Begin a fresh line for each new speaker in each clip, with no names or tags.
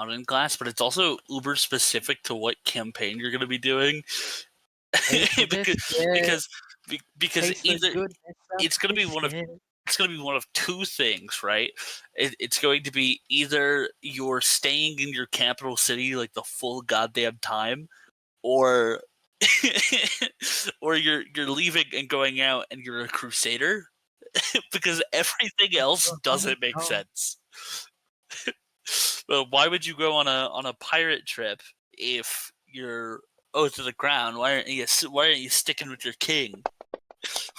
in glass, but it's also uber specific to what campaign you're going to be doing. because either it's going to be one of two things, right? It's going to be either you're staying in your capital city like the full goddamn time, or or you're leaving and going out and you're a crusader, because everything else doesn't make sense. Well, why would you go on a pirate trip if you're Oath to the Crown? Why aren't you sticking with your king?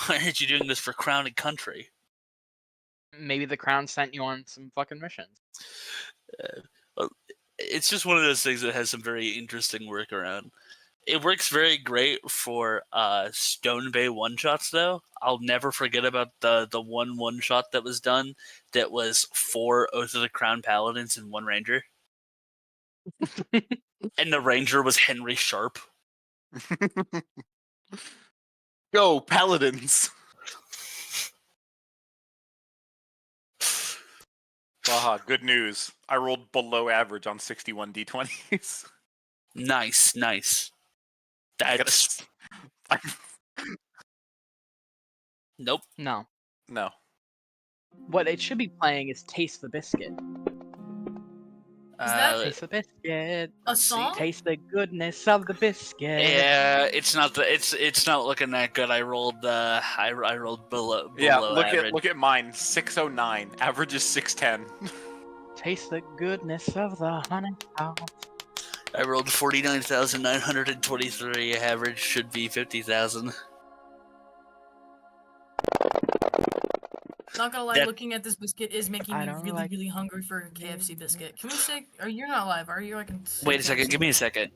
Why aren't you doing this for Crown and Country?
Maybe the Crown sent you on some fucking missions.
Well, it's just one of those things that has some very interesting workaround. It works very great for Stone Bay one-shots, though. I'll never forget about the one-shot that was done that was 4 Oath of the Crown Paladins and 1 Ranger. And the Ranger was Henry Sharp.
Go, Paladins! Haha, good news. I rolled below average on 61 d20s.
Nice. That's... Nope.
No.
What it should be playing is Taste the Biscuit.
Is that
Taste the biscuit.
a song?
Taste the goodness of the biscuit.
Yeah, it's not looking that good. I rolled below average.
Look at mine. 609. Average is 610.
Taste the goodness of the honey sauce.
I rolled 49,923. Average should be 50,000.
Not gonna lie, looking at this biscuit is making me really, really hungry for a KFC biscuit. Can we say? You're not live, are you? I can.
Wait a second. Give me a second.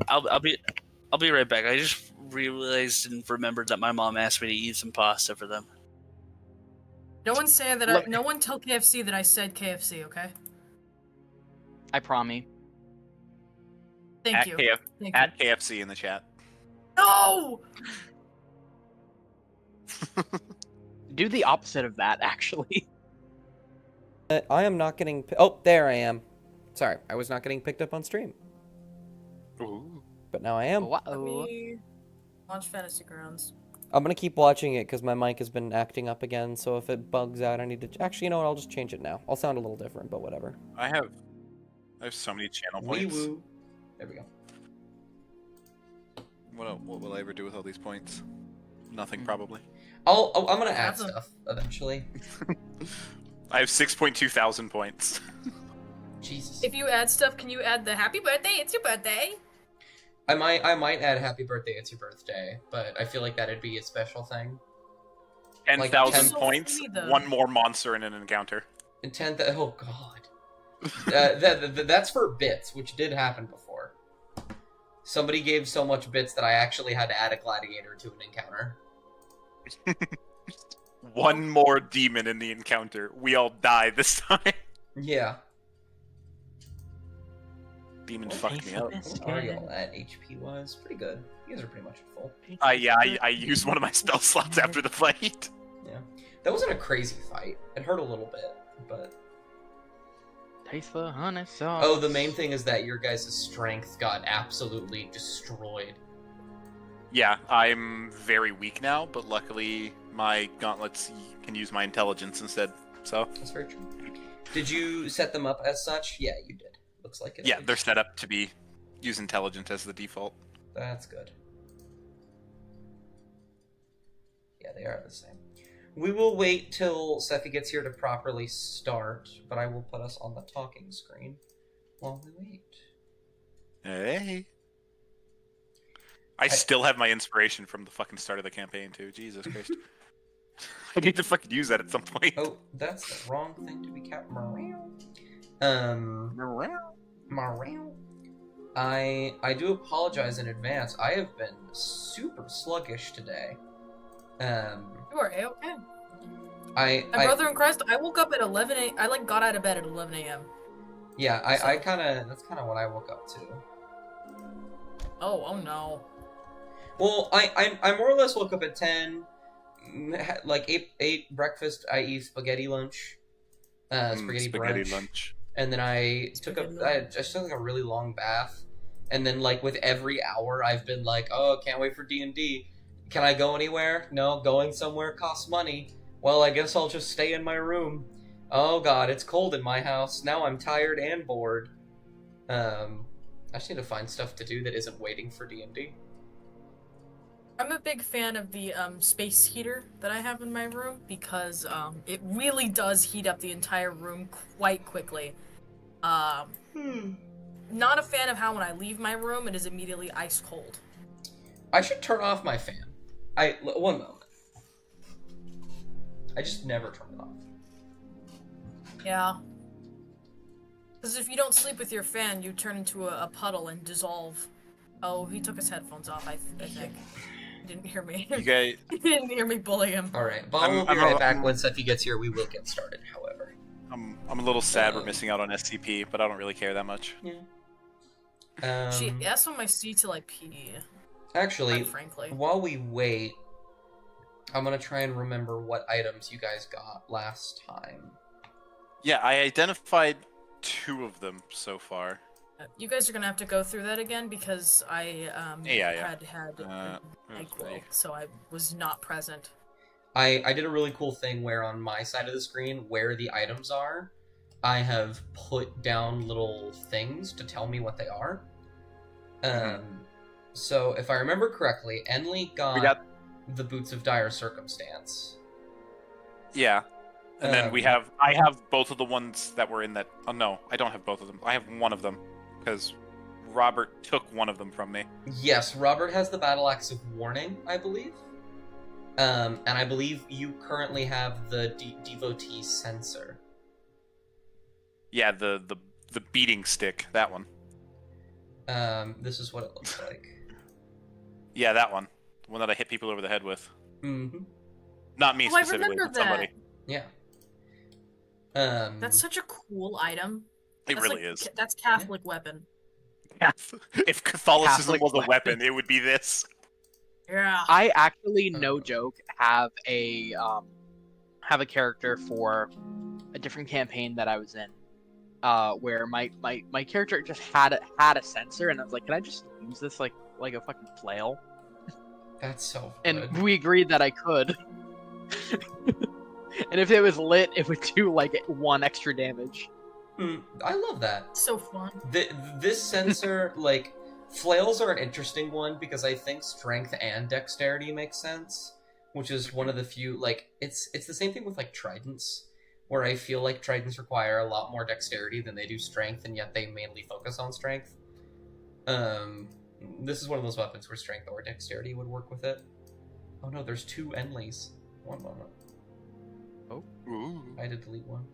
I'll be right back. I just realized and remembered that my mom asked me to eat some pasta for them.
No one say that. No one tell KFC that I said KFC. Okay.
I promise.
Thank you.
At KFC in the chat.
No.
Do the opposite of that, actually.
I am not getting... Oh, there I am. Sorry, I was not getting picked up on stream.
Ooh.
But now I am.
Let me launch Fantasy Grounds.
I'm going to keep watching it because my mic has been acting up again, so if it bugs out, I need to... Actually, you know what? I'll just change it now. I'll sound a little different, but whatever.
I have so many channel points.
Wee-woo. There we go.
What will I ever do with all these points? Nothing, probably.
I'm going to add stuff eventually.
I have 6.2 thousand points.
Jesus.
If you add stuff, can you add the happy birthday? It's your birthday.
I might add happy birthday, it's your birthday, but I feel like that'd be a special thing.
10,000
so
points,
funny, though.
one more monster in an encounter.
And oh god. That's for bits, which did happen before. Somebody gave so much bits that I actually had to add a gladiator to an encounter.
One more demon in the encounter. We all die this time.
Yeah.
Demon fucked me up.
What are y'all at HP wise? Pretty good. You guys are pretty much at full.
I used one of my spell slots after the fight.
Yeah. That wasn't a crazy fight. It hurt a little bit, but...
Taste the honey sauce.
Oh, the main thing is that your guys' strength got absolutely destroyed.
Yeah, I'm very weak now, but luckily my gauntlets can use my intelligence instead, so...
That's very true. Did you set them up as such? Yeah, you did. Looks like it.
Yeah, they're set up to use intelligence as the default.
That's good. Yeah, they are the same. We will wait till Sephi gets here to properly start, but I will put us on the talking screen while we wait.
Hey. I still have my inspiration from the fucking start of the campaign, too. Jesus Christ. I need to fucking use that at some point.
Oh, that's the wrong thing to be capped. I do apologize in advance. I have been super sluggish today.
You are A-okay.
My
brother in Christ, I woke up at 11 a.m. I got out of bed at 11 a.m.
Yeah, that's kind of what I woke up to.
Oh no.
Well, I more or less woke up at 10, like ate breakfast, i.e. spaghetti lunch. Spaghetti brunch.
lunch.
and then I just took like a really long bath, and then like with every hour I've been like, oh, can't wait for D&D. Can I go anywhere? No, going somewhere costs money. Well, I guess I'll just stay in my room. Oh god, it's cold in my house. Now I'm tired and bored. I just need to find stuff to do that isn't waiting for D&D.
I'm a big fan of the space heater that I have in my room because it really does heat up the entire room quite quickly. Not a fan of how when I leave my room it is immediately ice cold.
I should turn off my fan. One moment. I just never turn it off.
Yeah. Because if you don't sleep with your fan, you turn into a puddle and dissolve. Oh, he took his headphones off, I think. He didn't hear me.
You guys...
He didn't hear me bully him.
Alright, Bob will be right back when Seffi gets here. We will get started, however.
I'm a little sad we're missing out on SCP, but I don't really care that much.
Yeah.
She asked on my seat to like pee.
Actually,
frankly.
While we wait, I'm gonna try and remember what items you guys got last time.
Yeah, I identified 2 of them so far.
You guys are gonna have to go through that again because I had NyQuil, so I was not present.
I did a really cool thing where on my side of the screen, where the items are, I have put down little things to tell me what they are. So if I remember correctly, Enley got the Boots of Dire Circumstance.
Yeah. And then I have both of the ones that were in that. Oh no, I don't have both of them. I have one of them because Robert took one of them from me.
Yes, Robert has the Battle Axe of Warning, I believe. And I believe you currently have the Devotee Sensor.
Yeah, the beating stick, that one.
This is what it looks like.
Yeah, that one. The one that I hit people over the head with.
Mm-hmm.
Not me specifically, but somebody.
Yeah.
That's such a cool item.
It really is.
That's Catholic weapon.
If Catholicism
Catholic
was a weapon, it would be this.
Yeah.
I actually, no joke, have a character for a different campaign that I was in, where my character just had a sensor, and I was like, can I just use this like a fucking flail?
That's so good.
And we agreed that I could. And if it was lit, it would do like 1 extra damage.
I love that.
So fun.
This sensor, like, flails are an interesting one because I think strength and dexterity makes sense, which is one of the few, like, it's the same thing with, like, tridents, where I feel like tridents require a lot more dexterity than they do strength, and yet they mainly focus on strength. This is one of those weapons where strength or dexterity would work with it. Oh no, there's 2 Enleys. One moment. Oh.
Ooh.
I had to delete one.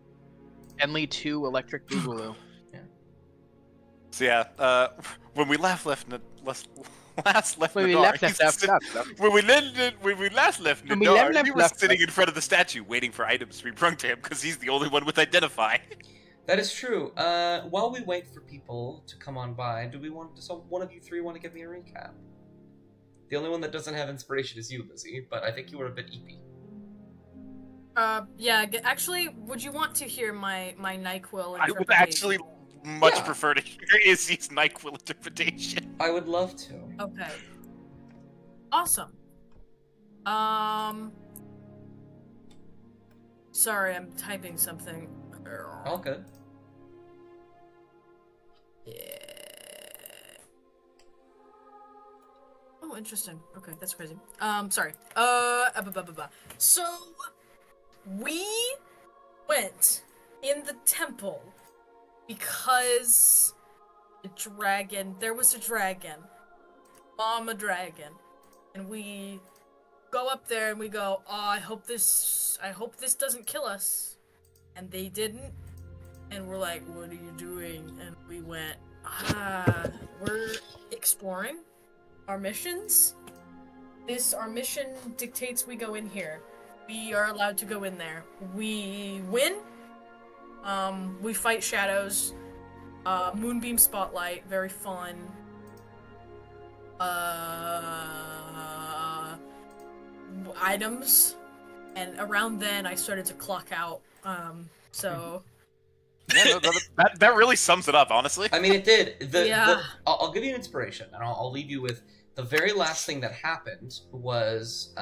Enley 2 Electric Boogaloo.
Yeah.
So yeah, when we last left Nadar, he was sitting in front of the statue waiting for items to be brung to him because he's the only one with identify.
That is true. While we wait for people to come on by, one of you 3 want to give me a recap? The only one that doesn't have inspiration is you, Lizzie, but I think you were a bit eepy.
Yeah, actually, would you want to hear my NyQuil interpretation?
I would actually much prefer to hear Izzy's NyQuil interpretation.
I would love to.
Okay. Awesome. Sorry, I'm typing something.
All good.
Yeah. Oh, interesting. Okay, that's crazy. Sorry. So, we went in the temple because there was a dragon, Mama Dragon, and we go up there and we go, oh, I hope this doesn't kill us, and they didn't, and we're like, what are you doing? And we went, we're exploring our missions. Our mission dictates we go in here. We are allowed to go in there. We win. We fight shadows. Moonbeam Spotlight, very fun. Items. And around then I started to clock out. So
Yeah, no, that really sums it up, honestly.
I mean, it did.
Yeah.
I'll give you an inspiration, and I'll leave you with the very last thing that happened was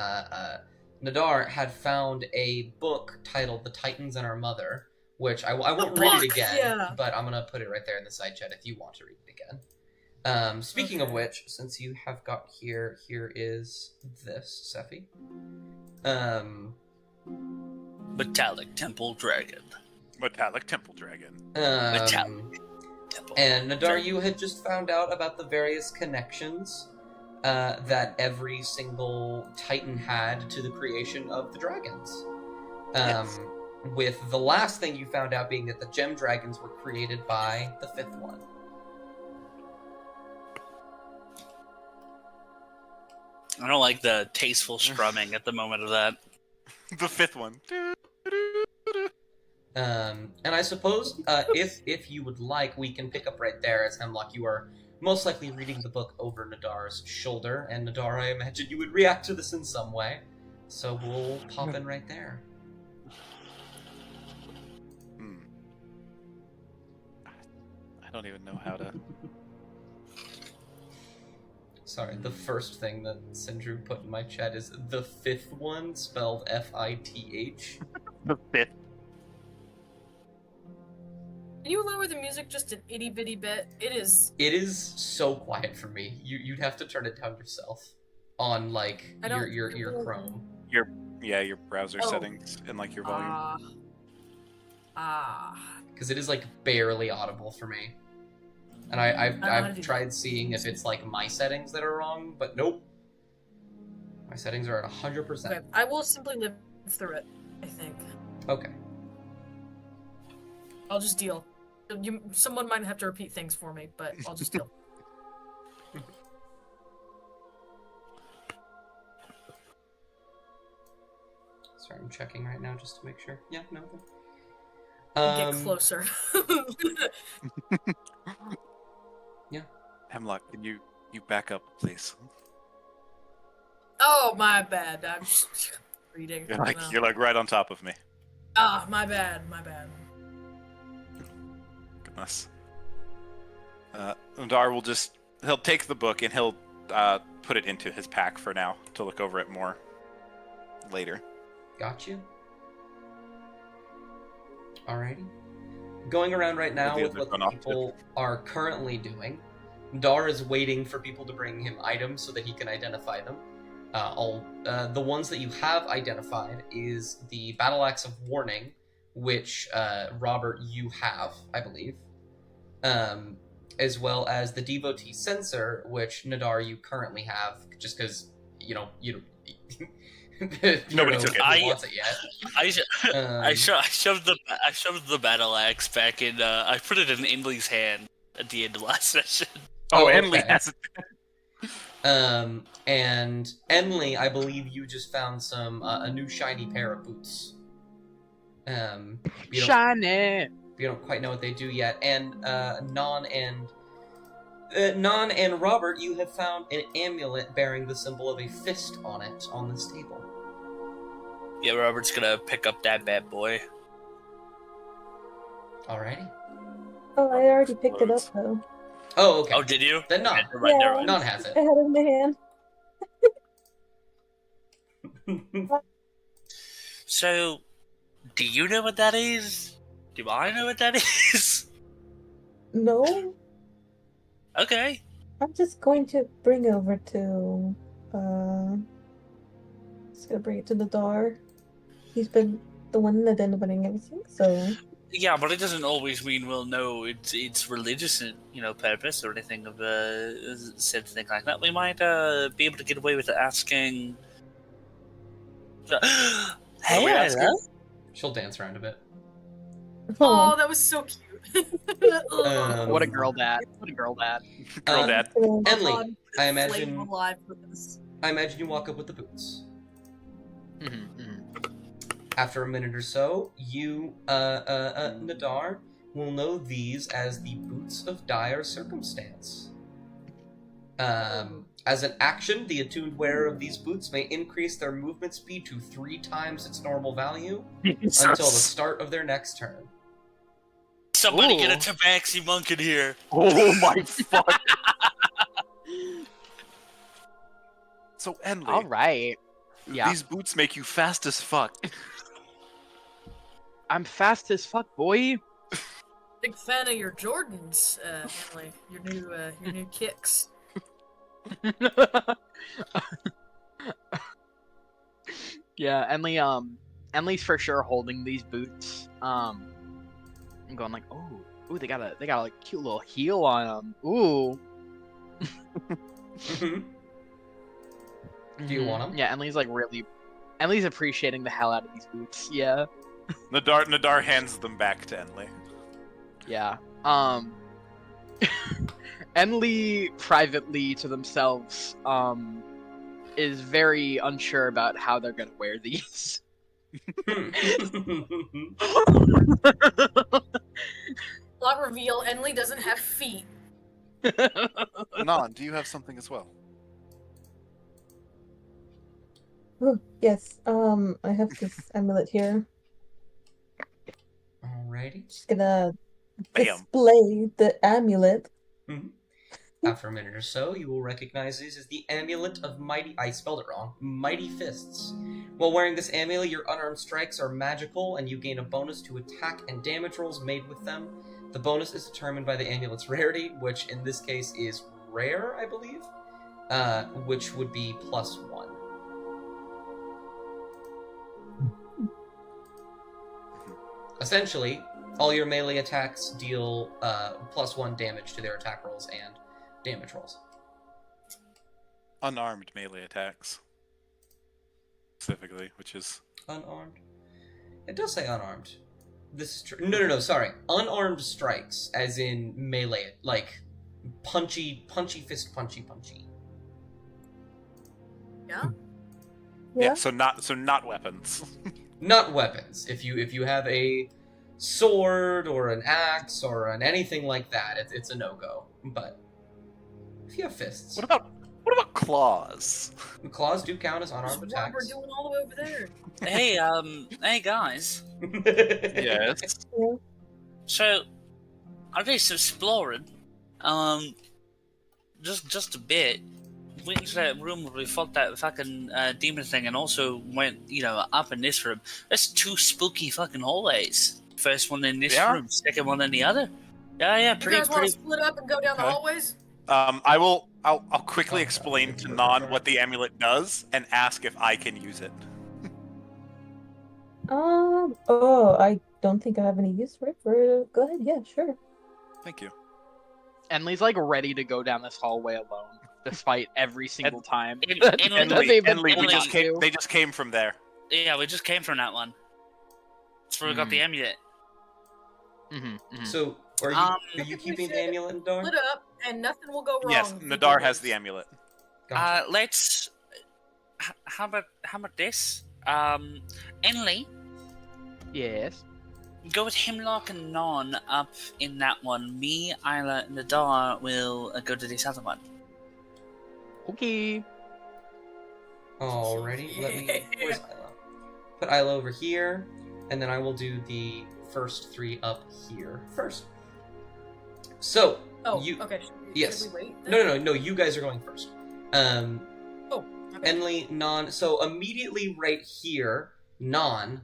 Nadar had found a book titled "The Titans and Our Mother," which I won't read it again,
yeah.
but I'm gonna put it right there in the side chat if you want to read it again. Speaking of which, since you have got here is this, Sephi.
Metallic Temple Dragon.
Metallic Temple Dragon.
Metallic Temple.
And Nadar, you had just found out about the various connections that every single Titan had to the creation of the dragons.
Yes.
With the last thing you found out being that the gem dragons were created by the fifth one.
I don't like the tasteful strumming at the moment of that.
The fifth one.
And I suppose, if you would like, we can pick up right there, as Hemlock, you are most likely reading the book over Nadar's shoulder, and Nadar, I imagine you would react to this in some way. So we'll pop in right there.
I don't even know how to...
Sorry, the first thing that Sindru put in my chat is the fifth one, spelled F-I-T-H.
The fifth.
Can you lower the music just an itty bitty bit? It is
so quiet for me. You'd have to turn it down yourself on like your Chrome.
Your browser settings and like your volume.
Because it is like barely audible for me. And I've tried seeing if it's like my settings that are wrong, but nope. My settings are at 100%.
Okay, I will simply live through it, I think.
Okay.
I'll just deal. Someone might have to repeat things for me, but I'll just deal.
Sorry, I'm checking right now just to make sure. Yeah, no.
Get closer.
Yeah.
Hemlock, can you back up, please?
Oh, my bad. I'm just reading.
You're like right on top of me.
Ah, my bad.
Goodness. Nadar will he'll take the book and he'll put it into his pack for now to look over it more later.
Got you. Alrighty. Going around right now with what the people are currently doing. Dar is waiting for people to bring him items so that he can identify them. The ones that you have identified is the Battle Axe of Warning, which Robert, you have, I believe, as well as the Devotee Censer, which Nadar, you currently have, just because you
nobody took it.
Wants it yet.
I shoved the battle axe back in. I put it in Inley's hand at the end of last session.
Enley has it.
And Emily, I believe you just found a new shiny pair of boots.
Shiny.
You don't quite know what they do yet. And Non and Robert, you have found an amulet bearing the symbol of a fist on it on this table.
Yeah, Robert's gonna pick up that bad boy.
Alrighty.
Oh, I already picked it up though.
Oh, okay.
Oh, did you?
Then Non.
Yeah.
Non has it.
I had it in my hand.
So, do you know what that is? Do I know what that is?
No,
Okay.
I'm just going to bring it over to. Just gonna bring it to the door. He's been the one identifying everything, so.
Yeah, but it doesn't always mean we'll know it's religious, purpose or anything of said thing like that. We might be able to get away with asking. Hey, hello?
She'll dance around a bit.
Oh, that was so cute.
What a girl dad.
Girl dad.
Emily, I imagine.
Alive for this.
I imagine you walk up with the boots.
Mm-hmm.
After a minute or so, you, Nadar, will know these as the Boots of Dire Circumstance. As an action, the attuned wearer of these boots may increase their movement speed to 3 times its normal value until the start of their next turn.
Somebody get a
Ooh.
tabaxi monk in here.
Oh my fuck. So, Enley,
All right. Yeah.
these boots make you fast as fuck.
I'm fast as fuck, boy.
Big fan of your Jordans, Emily. Your new kicks.
Yeah, Emly's for sure holding these boots. I'm going like, ooh, they got a like cute little heel on them. Ooh.
Do you want them?
Yeah, Emly's appreciating the hell out of these boots. Yeah.
Nadar hands them back to Enley.
Yeah. Enly privately to themselves is very unsure about how they're gonna wear these.
Plot reveal: Enley doesn't have feet.
Non, do you have something as well?
Oh, yes. I have this amulet here.
Alrighty.
Just gonna
Bam.
display the amulet.
After a minute or so, you will recognize this as the Amulet of Mighty... I spelled it wrong. Mighty Fists. While wearing this amulet, your unarmed strikes are magical, and you gain a bonus to attack and damage rolls made with them. The bonus is determined by the amulet's rarity, which in this case is rare, I believe, which would be +1. Essentially, all your melee attacks deal +1 damage to their attack rolls and damage rolls.
Unarmed melee attacks. Specifically, which is...
Unarmed? It does say unarmed. This is true. No, sorry. Unarmed strikes, as in melee, like punchy fist, punchy.
Yeah.
Yeah, so not weapons.
Not weapons. If you have a sword or an axe or an anything like that, it's a no-go. But if you have fists,
What about claws?
claws do count as unarmed
What's Robert
attacks.
doing all the way over there?
Hey guys.
Yes.
So, I did some exploring. Just a bit. Went into that room where we fought that fucking demon thing, and also went, up in this room. There's 2 spooky fucking hallways. First one in this room, second one in the other. Yeah,
You guys want to split up and go down the hallways?
I'll quickly explain to Non what the amulet does and ask if I can use it.
I don't think I have any use for it. Go ahead, yeah, sure.
Thank you.
Enly's like ready to go down this hallway alone, despite every single time.
Enley, they just came from there.
Yeah, we just came from that one. That's where we got the amulet.
So, are you keeping the amulet, Nadar?
Split up, and nothing will go wrong.
Yes, Nadar has the amulet.
Gotcha.
Let's. How about this? Enley,
Yes.
go with Hemlock and Non up in that one. Me, Isla, and Nadar will go to this other one.
Okay.
Alrighty, let me... Where's Isla? Put Isla over here, and then I will do the first 3 up here first. So,
okay.
Yes.
Should we wait, then?
No, you guys are going first.
Okay.
Enley, Non, so immediately right here, Non,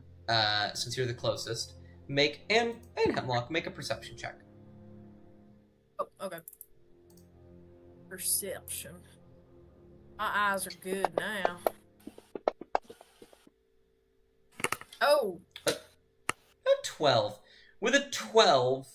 since you're the closest, and Hemlock, make a perception check.
Oh, okay. Perception. My eyes are good now. Oh!
A 12. With a 12,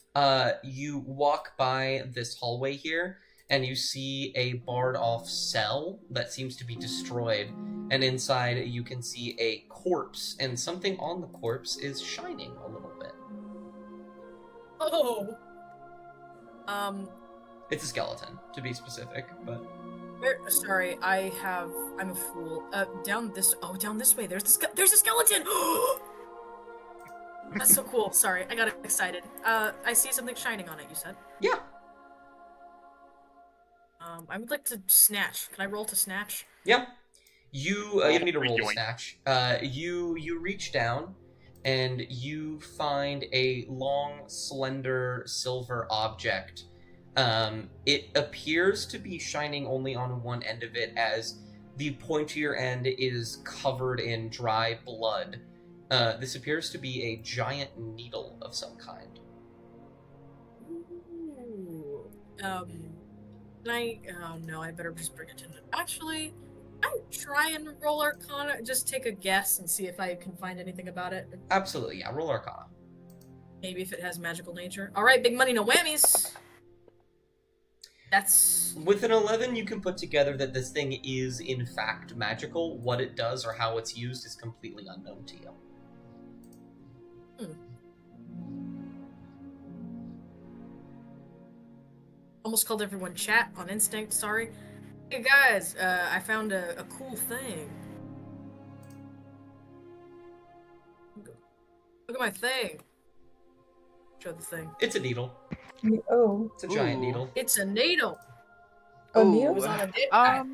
you walk by this hallway here, and you see a barred-off cell that seems to be destroyed. And inside, you can see a corpse, and something on the corpse is shining a little bit.
Oh!
It's a skeleton, to be specific, but...
Sorry, I'm a fool. Down this way, there's a skeleton! That's so cool, sorry, I got excited. I see something shining on it, you said?
Yeah.
I would like to snatch. Can I roll to snatch?
Yeah. You don't need to roll to snatch. You reach down, and you find a long, slender silver object. It appears to be shining only on one end of it, as the pointier end is covered in dry blood. This appears to be a giant needle of some kind.
Ooh. Oh no, I better just bring it to them. Actually, I try and roll Arcana, just take a guess and see if I can find anything about it.
Absolutely, yeah. Roll Arcana.
Maybe if it has magical nature. Alright, big money, no whammies! That's...
With an 11, you can put together that this thing is, in fact, magical. What it does or how it's used is completely unknown to you.
Almost called everyone chat on instinct, sorry. Hey guys, I found a cool thing. Look at my thing. Show the thing.
It's a needle.
Oh.
It's a giant needle.
It's a needle.
A
Ooh.
needle?
It was on a dick guy.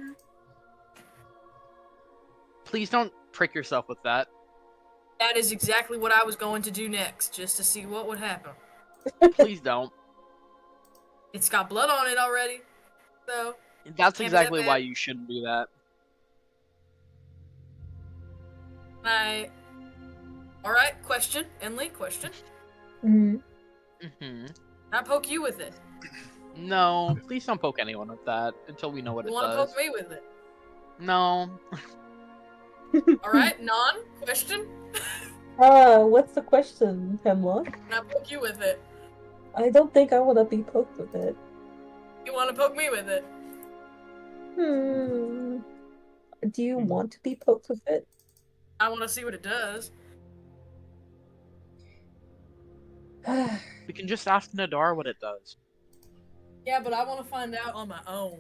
Please don't prick yourself with that.
That is exactly what I was going to do next, just to see what would happen.
Please don't.
It's got blood on it already, so...
That's
Can't be
exactly
that
why
bad.
you shouldn't do that.
Alright, question. Enley, question.
Mm-hmm.
Mm-hmm.
Can I poke you with it?
No, please don't poke anyone with that until we know what
You
it
want to
does.
poke me with it?
No.
Alright, non, question.
What's the question, Hemlock?
Can I poke you with it?
I don't think I want to be poked with it.
You want to poke me with it?
Do you want to be poked with it?
I want to see what it does.
We can just ask Nadar what it does.
Yeah, but I want to find out on my own.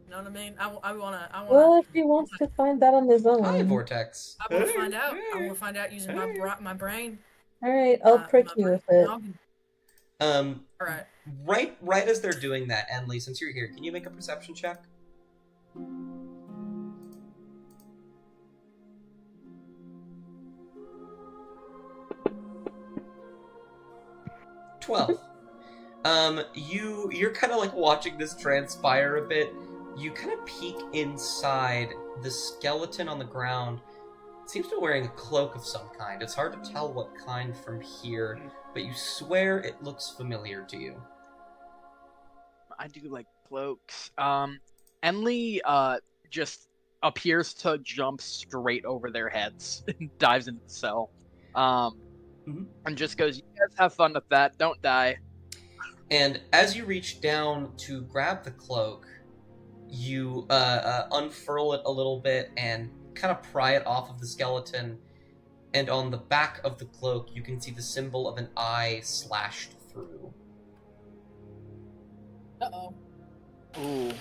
You know what I mean? I want
Well, if he wants to find that on his own.
Hi, Vortex.
I want to find out. I want to find out using my brain.
Alright, I'll prick you with it.
Alright.
Right as they're doing that, Enley, since you're here, can you make a perception check? 12. You're kind of like watching this transpire a bit. You kind of peek inside. The skeleton on the ground seems to be wearing a cloak of some kind. It's hard to tell what kind from here, but you swear it looks familiar to you.
I do like cloaks. Enley just appears to jump straight over their heads and dives into the cell. And just goes, "You guys have fun with that. Don't die."
And as you reach down to grab the cloak, you unfurl it a little bit and kind of pry it off of the skeleton. And on the back of the cloak, you can see the symbol of an eye slashed through.
Uh-oh.
Ooh.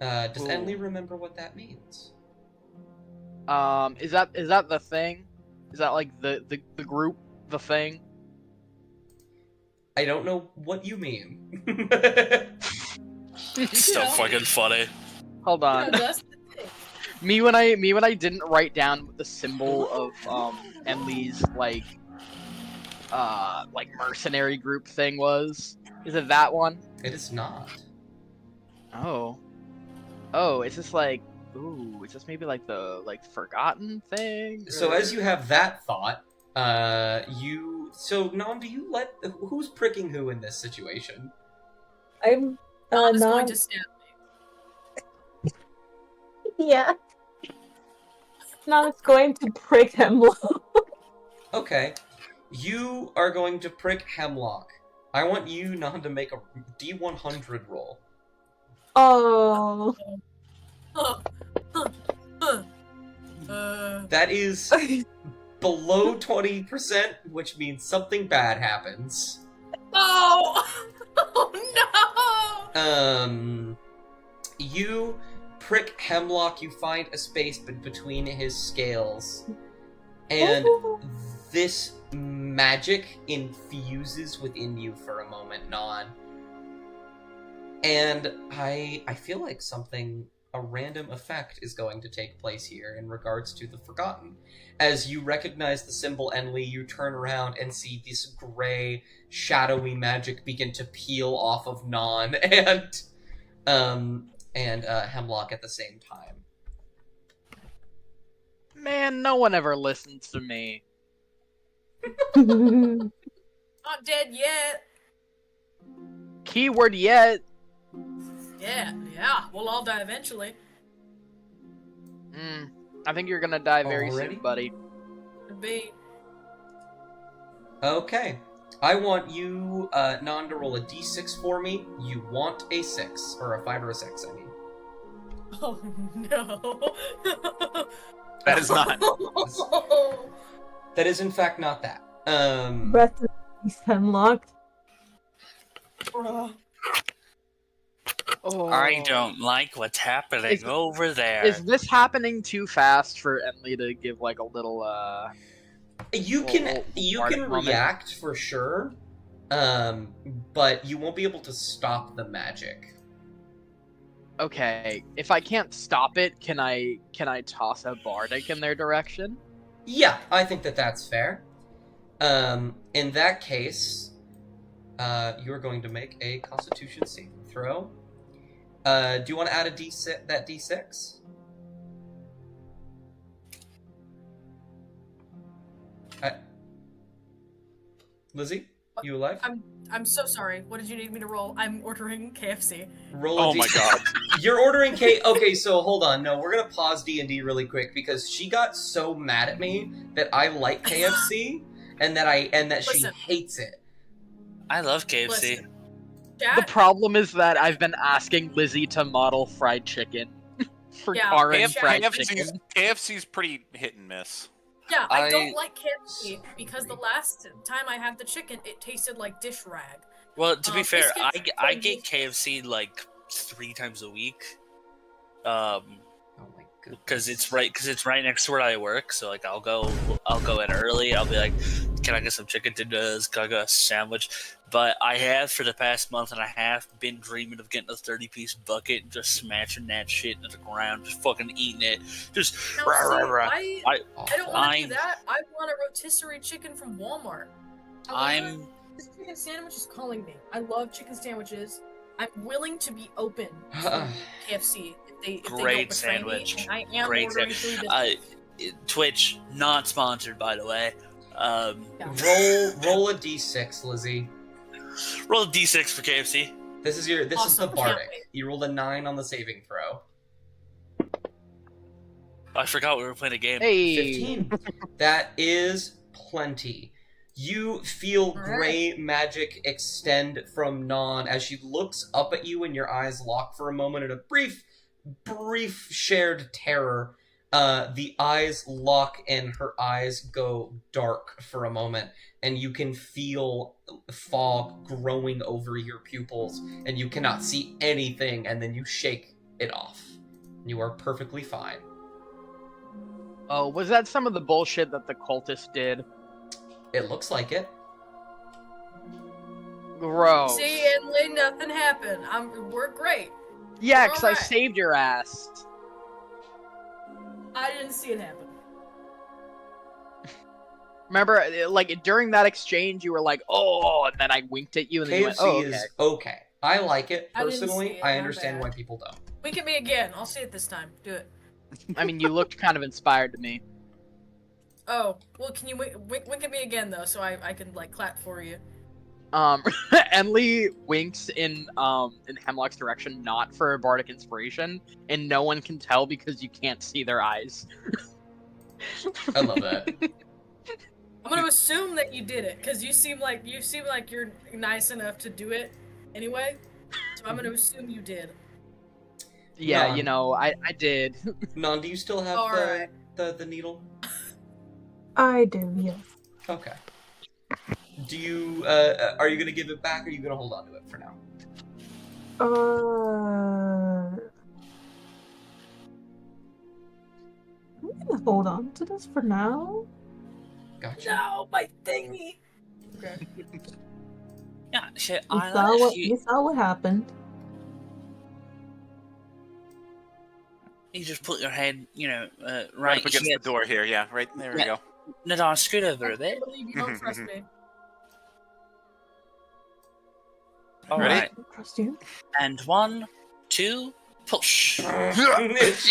Does Enley remember what that means?
Is that the thing? Is that like the group, the thing?
I don't know what you mean.
It's so fucking funny.
Hold on.
No, that's the thing.
me when I didn't write down what the symbol of Enley's like mercenary group thing was. Is it that one?
It is not.
Oh, it's just like, ooh, it's just maybe like the forgotten thing.
So
or-
as you have that thought, So, Nom, do you who's pricking who in this situation?
I'm
Non is going
not.
to stab me.
Yeah. Not going to prick Hemlock.
Okay. You are going to prick Hemlock. I want you, Nom, to make a D100 roll.
Oh.
That is below 20%, which means something bad happens.
Oh! Oh no!
You prick Hemlock, you find a space between his scales, and this magic infuses within you for a moment, Non. And I feel like something a random effect is going to take place here in regards to the Forgotten. As you recognize the symbol Enli, you turn around and see this gray, shadowy magic begin to peel off of Non and Hemlock at the same time.
Man, no one ever listens to me.
Not dead yet.
Keyword yet.
Yeah, we'll all die eventually.
I think you're gonna die very
Already?
soon, buddy.
Could be.
Okay. I want you, Non, to roll a d6 for me. You want a 6. Or a 5 or a 6, I mean.
Oh no.
That is not.
That is, in fact, not that.
Breath of Peace Hemlock.
Oh.
I don't like what's happening over there.
Is this happening too fast for Enli to give like a little
You can react for sure, but you won't be able to stop the magic.
Okay, if I can't stop it, can I toss a bardic in their direction?
Yeah, I think that's fair. In that case, you're going to make a Constitution saving throw. Do you want to add a d6? That d6? Lizzie, you alive?
I'm so sorry. What did you need me to roll? I'm ordering KFC.
Roll a
Oh my god.
You're ordering Okay, so hold on. No, we're gonna pause D&D really quick because she got so mad at me that I like KFC and that she
Listen.
hates it.
I love KFC.
Listen.
The
Chat?
problem is that I've been asking Lizzie to model fried chicken for
Yeah,
Karen fried
KFC's,
chicken.
KFC's pretty hit and miss.
Yeah, I
I-
don't like KFC because the last time I had the chicken, it tasted like dish rag.
Well, to be fair,
biscuits,
I
cookies.
get KFC like 3 times a week.
Oh my goodness.
Because it's right next to where I work. So like I'll go in early. I'll be like, can I get some chicken tenders? Can I get a sandwich? But I have for the past month and a half been dreaming of getting a 30-piece bucket and just smashing that shit into the ground, just fucking eating it. Just
Now,
rah,
see,
rah, rah.
I don't want to
I'm-
do that. I want a rotisserie chicken from Walmart. However,
I'm
this chicken sandwich is calling me. I love chicken sandwiches. I'm willing to be open to KFC if they
Great
don't betray
sandwich.
me. And I am
Great
ordering 3 biscuits.
Twitch not sponsored, by the way.
Yeah.
Roll a d6, Lizzie.
Roll a d6 for KFC.
This is the
Awesome, can't
bardic.
wait.
You rolled a 9 on the saving throw.
I forgot we were playing a game.
Hey,
15. That is plenty. You feel
Alright.
gray magic extend from Non as she looks up at you and your eyes lock for a moment in a brief shared terror. The eyes lock and her eyes go dark for a moment, and you can feel fog growing over your pupils, and you cannot see anything, and then you shake it off. You are perfectly fine.
oh, was that some of the bullshit that the cultist did?
It looks like it.
Gross.
See, and nothing happened. We're great.
Yeah, because I
Alright.
saved your ass.
I didn't see it happen.
Remember, like during that exchange, you were like, "Oh," and then I winked at you, and then you went,
KFC
"Oh, okay."
is okay. I like it
I didn't see
personally.
it,
I
my
understand
bad.
why people don't.
Wink at me again. I'll see it this time. Do it.
I mean, you looked kind of inspired to me.
Oh, well, can you wink at me again though, so I can like clap for you?
Enli winks in Hemlock's direction, not for a bardic inspiration, and no one can tell because you can't see their eyes.
I love that.
I'm gonna assume that you did it, cause you seem like you're nice enough to do it anyway. So I'm gonna assume you did.
Yeah,
Non.
you know, I did.
Non, do you still have
Alright.
the needle?
I do, yes.
Okay. Do you are you gonna give it back, or are you gonna hold on to it for now?
I'm gonna hold on to this for now.
Gotcha.
No, my thingy. Okay.
Yeah, shit.
We saw what happened.
You just put your head,
Right
right
up against
here.
the door here. Yeah, right there we
Yeah.
go.
Nadar, scoot over a
I
bit.
believe you don't trust me.
All
Ready?
right.
Trust you.
And 1, 2, push.
She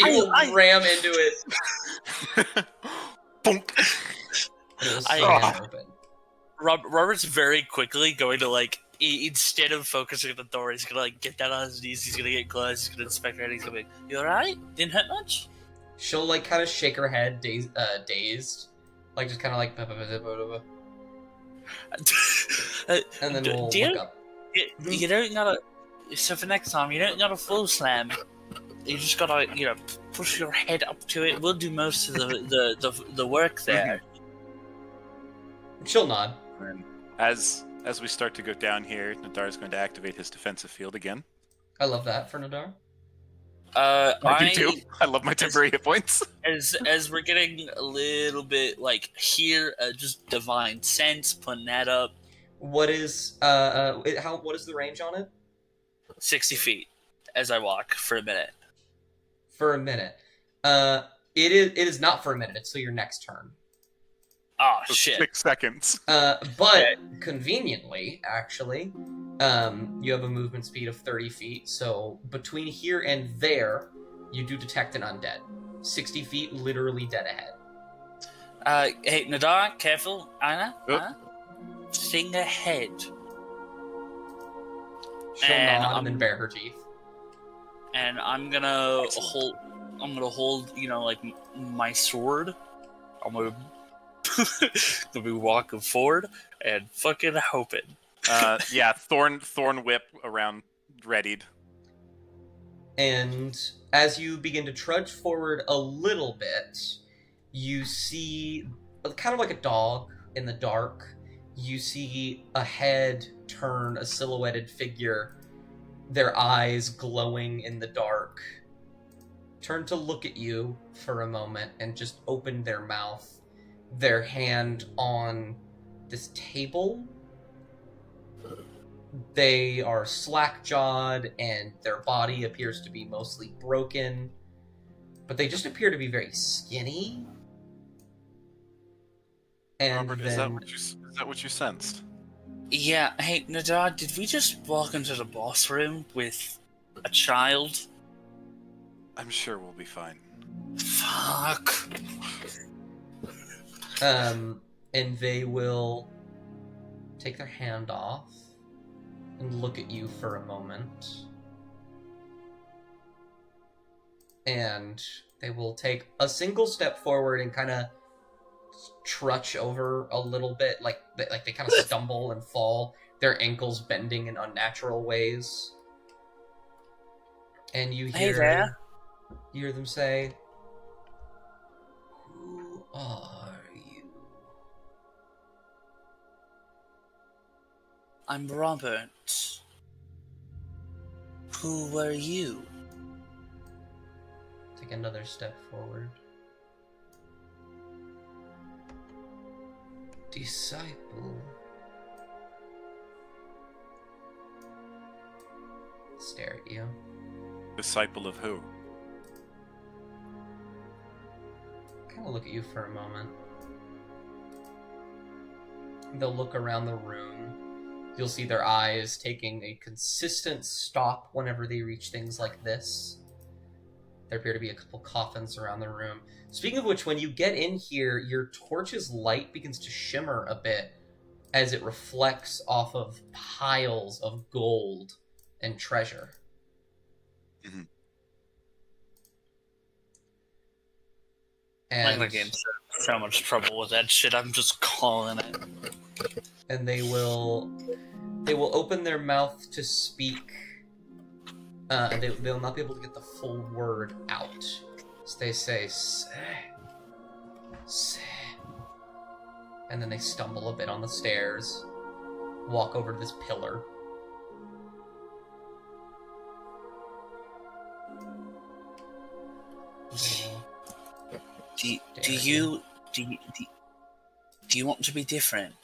will ram into it.
Bonk.
It will
I-
slam open.
Robert's very quickly going to instead of focusing on the door, he's gonna get down on his knees. He's gonna get close. He's gonna inspect her, and he's gonna be, "You all right? Didn't hurt much?"
She'll kind of shake her head, dazed, just kind of like, and then we'll look up.
You don't gotta. So for next time, you don't gotta full slam. You just gotta, push your head up to it. We'll do most of the work there.
She'll nod.
As we start to go down here, Nadar is going to activate his defensive field again.
I love that for Nadar.
I do too. I love my temporary hit points.
As we're getting a little bit here, just divine sense, putting that up.
What is what is the range on it?
60 feet as I walk for a minute.
For a minute. It is not for a minute. It's till your next turn.
Oh shit!
6 seconds.
But conveniently, actually, you have a movement speed of 30 feet. So between here and there, you do detect an undead. 60 feet, literally dead ahead.
Hey Nadar, careful, Anna.
Yep.
Sing ahead.
She'll nod and then bare her teeth.
And I'm gonna hold. My sword. I'm gonna be walking forward and fucking hoping.
Yeah, thorn whip around, readied.
And as you begin to trudge forward a little bit, you see, kind of like a dog in the dark, you see a head turn, a silhouetted figure, their eyes glowing in the dark, turn to look at you for a moment and just open their mouth, their hand on this table. They are slack-jawed and their body appears to be mostly broken, but they just appear to be very skinny. And
Robert, is that what you sensed?
Yeah. Hey Nadar, did we just walk into the boss room with a child?
I'm sure we'll be fine.
Fuck.
And they will take their hand off and look at you for a moment. And they will take a single step forward and kind of trudge over a little bit, like they kind of stumble and fall, their ankles bending in unnatural ways. And you hear them say, "Who are you?"
I'm Robert. Who were you?
Take another step forward. Disciple. Stare at you.
Disciple of who?
Kind of look at you for a moment. They'll look around the room. You'll see their eyes taking a consistent stop whenever they reach things like this. There appear to be a couple coffins around the room. Speaking of which, when you get in here, your torch's light begins to shimmer a bit as it reflects off of piles of gold and treasure.
Mhm.
And
I'm gonna get in so much trouble with that shit. I'm just calling it.
and they will open their mouth to speak. They'll not be able to get the full word out. So they say, "Say," and then they stumble a bit on the stairs, walk over to this pillar.
Do you want to be different?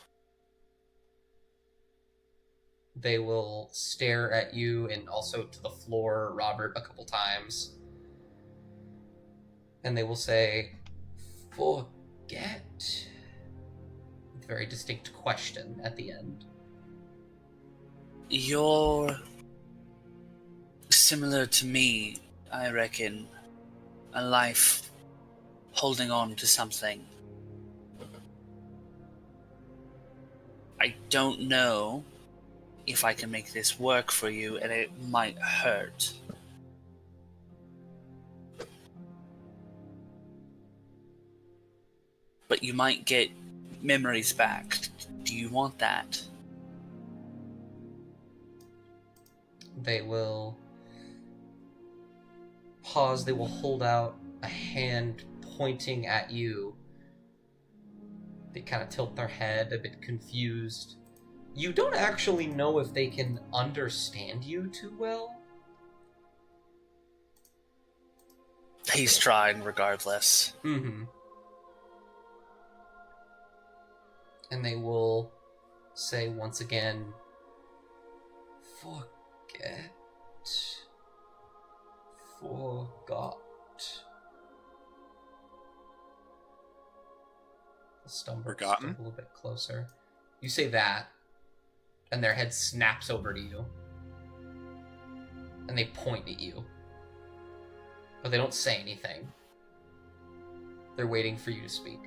They will stare at you and also to the floor, Robert, a couple times. And they will say, forget? With a very distinct question at the end.
You're similar to me, I reckon. A life holding on to something. I don't know if I can make this work for you, and it might hurt. But you might get memories back. Do you want that?
They will pause. They will hold out a hand pointing at you. They kind of tilt their head, a bit confused. You don't actually know if they can understand you too well.
He's trying regardless.
Mm-hmm. And they will say once again, forget. Forgot. The Slumber
Forgotten?
a little bit closer. You say that, and their head snaps over to you. And they point at you. But they don't say anything. They're waiting for you to speak.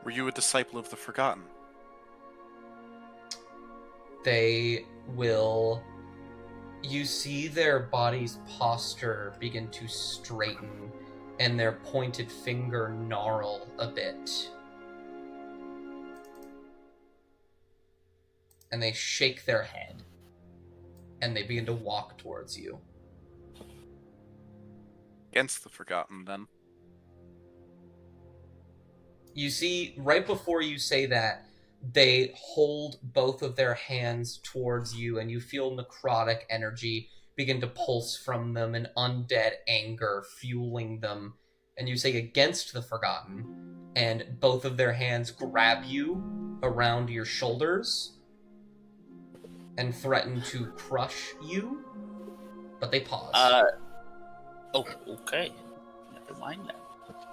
Were you a disciple of the Forgotten?
They will... You see their body's posture begin to straighten, and their pointed finger gnarl a bit. And they shake their head, and they begin to walk towards you.
Against the Forgotten, then.
You see, right before you say that, they hold both of their hands towards you, and you feel necrotic energy begin to pulse from them, and undead anger fueling them. And you say, against the Forgotten, and both of their hands grab you around your shoulders and threaten to crush you, but they pause.
Oh, okay. Never mind that.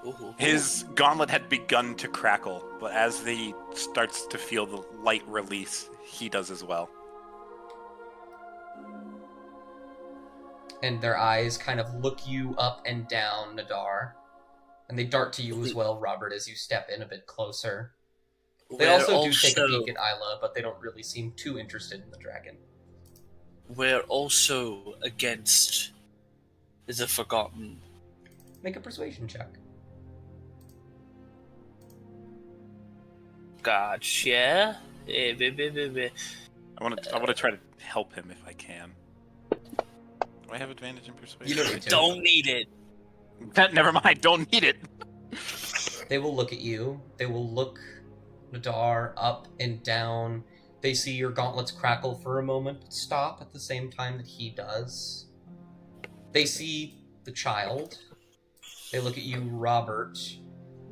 Ooh.
His gauntlet had begun to crackle, but as he starts to feel the light release, he does as well.
And their eyes kind of look you up and down, Nadar. And they dart to you as well, Robert, as you step in a bit closer. They also do take a peek at Isla, but they don't really seem too interested in the dragon.
We're also against the Forgotten.
Make a persuasion check.
Gotcha.
I want to try to help him if I can. Do I have advantage in persuasion?
You don't need to.
Don't need it.
Never mind. Don't need it.
They will look at you. They will look Nadar up and down. They see your gauntlets crackle for a moment, but stop at the same time that he does. They see the child. They look at you, Robert,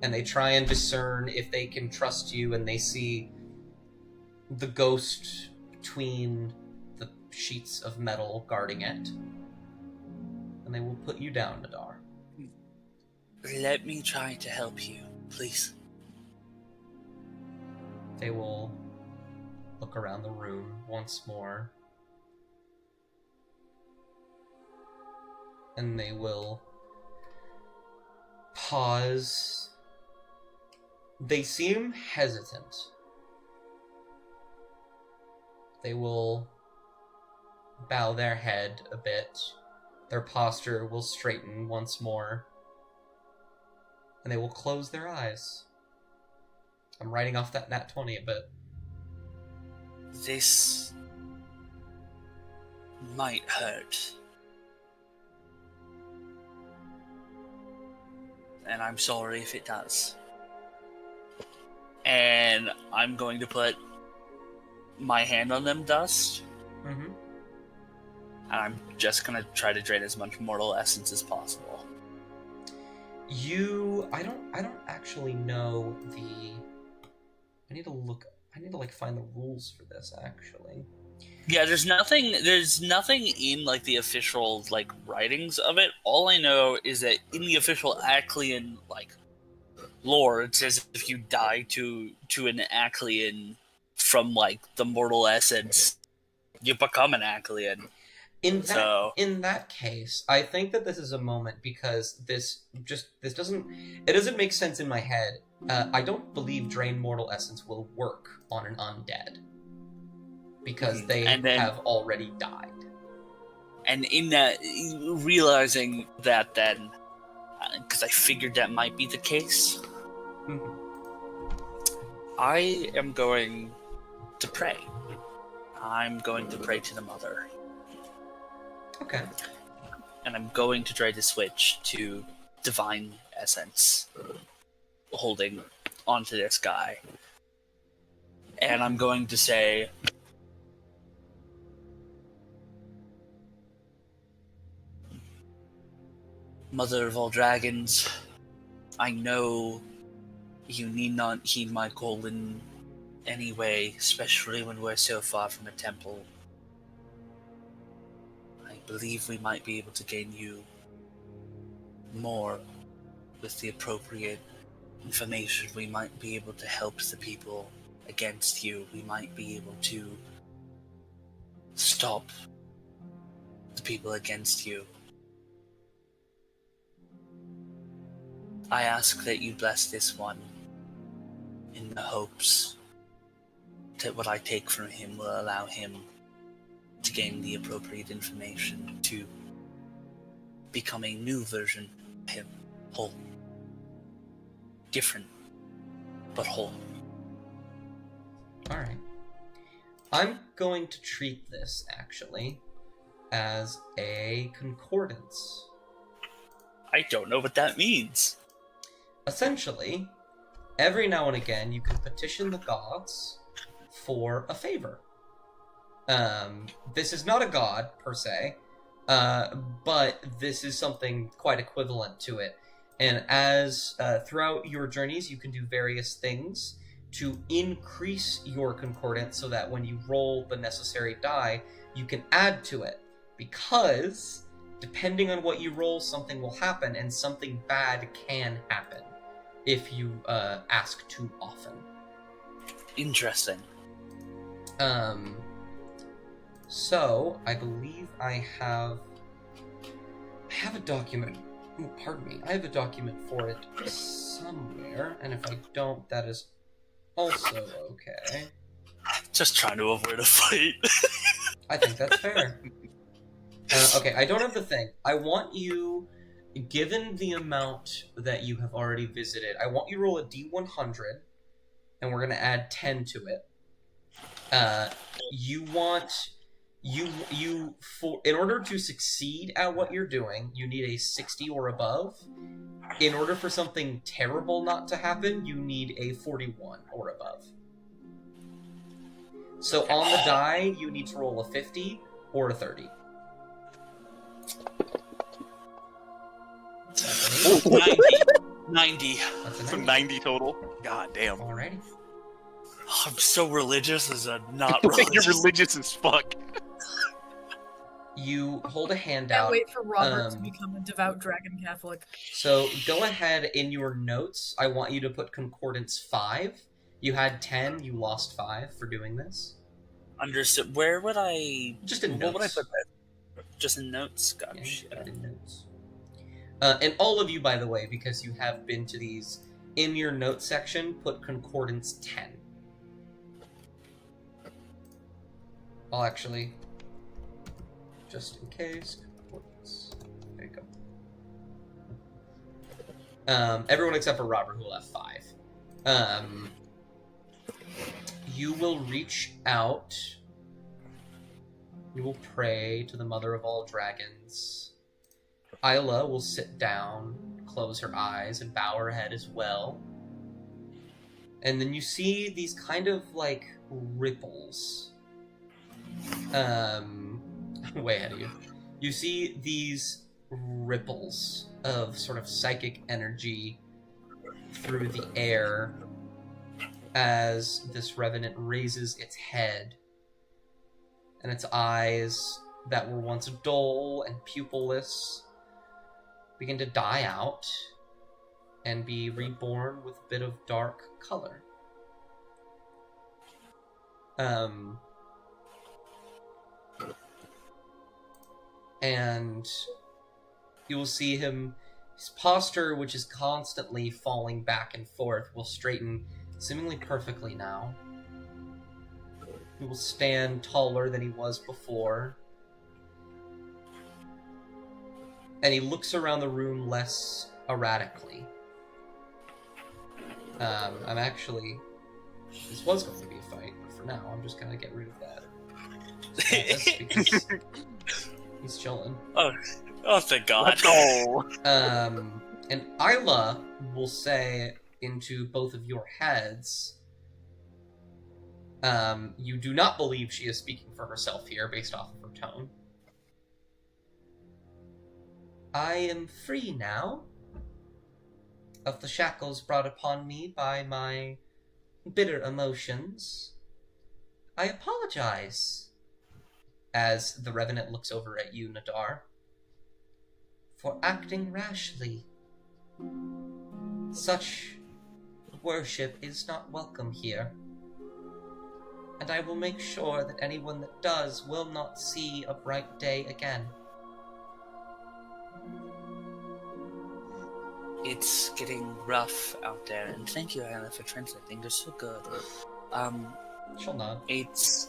and they try and discern if they can trust you, and they see the ghost between the sheets of metal guarding it. And they will put you down, Nadar.
Let me try to help you, please.
They will look around the room once more. And they will pause. They seem hesitant. They will bow their head a bit. Their posture will straighten once more. And they will close their eyes. I'm writing off that nat 20 a bit.
This might hurt. And I'm sorry if it does. And I'm going to put my hand on them, Dust.
Mm-hmm.
And I'm just going to try to drain as much mortal essence as possible.
I don't actually know I need to find the rules for this, actually.
Yeah, there's nothing in like the official like writings of it. All I know is that in the official Aclean like lore, it says if you die to an Aclean from like the mortal essence, you become an Aclean.
In that case, I think that this is a moment because this doesn't make sense in my head. I don't believe drain mortal essence will work on an undead because they have already died.
And in that, realizing that, then because I figured that might be the case, I am going to pray. I'm going to pray to the Mother.
Okay.
And I'm going to try to switch to Divine Essence, holding onto this guy. And I'm going to say, Mother of all dragons, I know you need not heed my call in any way, especially when we're so far from a temple. I believe we might be able to gain you more with the appropriate information. We might be able to help the people against you. We might be able to stop the people against you. I ask that you bless this one in the hopes that what I take from him will allow him to gain the appropriate information to become a new version of him, whole. Different, but whole.
Alright. I'm going to treat this, actually, as a concordance.
I don't know what that means.
Essentially, every now and again, you can petition the gods for a favor. This is not a god, per se, but this is something quite equivalent to it. And as throughout your journeys, you can do various things to increase your concordance so that when you roll the necessary die, you can add to it. Because, depending on what you roll, something will happen, and something bad can happen if you ask too often.
Interesting.
So, I believe I have a document. Oh, pardon me. I have a document for it somewhere, and if I don't, that is also okay.
Just trying to avoid a fight.
I think that's fair. Okay, I don't have the thing. I want you, given the amount that you have already visited, I want you to roll a D100, and we're going to add 10 to it. In order to succeed at what you're doing, you need a 60 or above. In order for something terrible not to happen, you need a 41 or above. So on the die, you need to roll a 50 or a 30.
Ooh, 90.
That's a 90.
So 90 total. God damn.
Alrighty.
I'm so religious as a not religious.
You're religious as fuck.
You hold a
Can't
handout.
wait for Robert to become a devout dragon Catholic.
So go ahead in your notes. I want you to put concordance 5. You had 10. You lost 5 for doing this.
Understood. Where would I?
Just in
what
notes.
would I put that? Just in notes.
Yeah,
Gotcha.
put it in notes. And all of you, by the way, because you have been to these, in your notes section, put concordance 10. I'll actually, just in case, concordance. There you go. Everyone except for Robert, who will have 5. You will reach out. You will pray to the Mother of all Dragons. Isla will sit down, close her eyes, and bow her head as well. And then you see these kind of, like, ripples. Way ahead of you. You see these ripples of sort of psychic energy through the air as this revenant raises its head and its eyes that were once dull and pupilless begin to die out and be reborn with a bit of dark color. And you will see his posture, which is constantly falling back and forth, will straighten seemingly perfectly now. He will stand taller than he was before. And he looks around the room less erratically. This was going to be a fight, but for now, I'm just gonna get rid of that. Because he's chilling.
Oh, thank God.
And Isla will say into both of your heads, you do not believe she is speaking for herself here based off of her tone. I am free now of the shackles brought upon me by my bitter emotions. I apologize, as the Revenant looks over at you, Nadar, for acting rashly. Such worship is not welcome here, and I will make sure that anyone that does will not see a bright day again.
It's getting rough out there, and thank you, Anna, for translating. They're so good.
She'll nod.
It's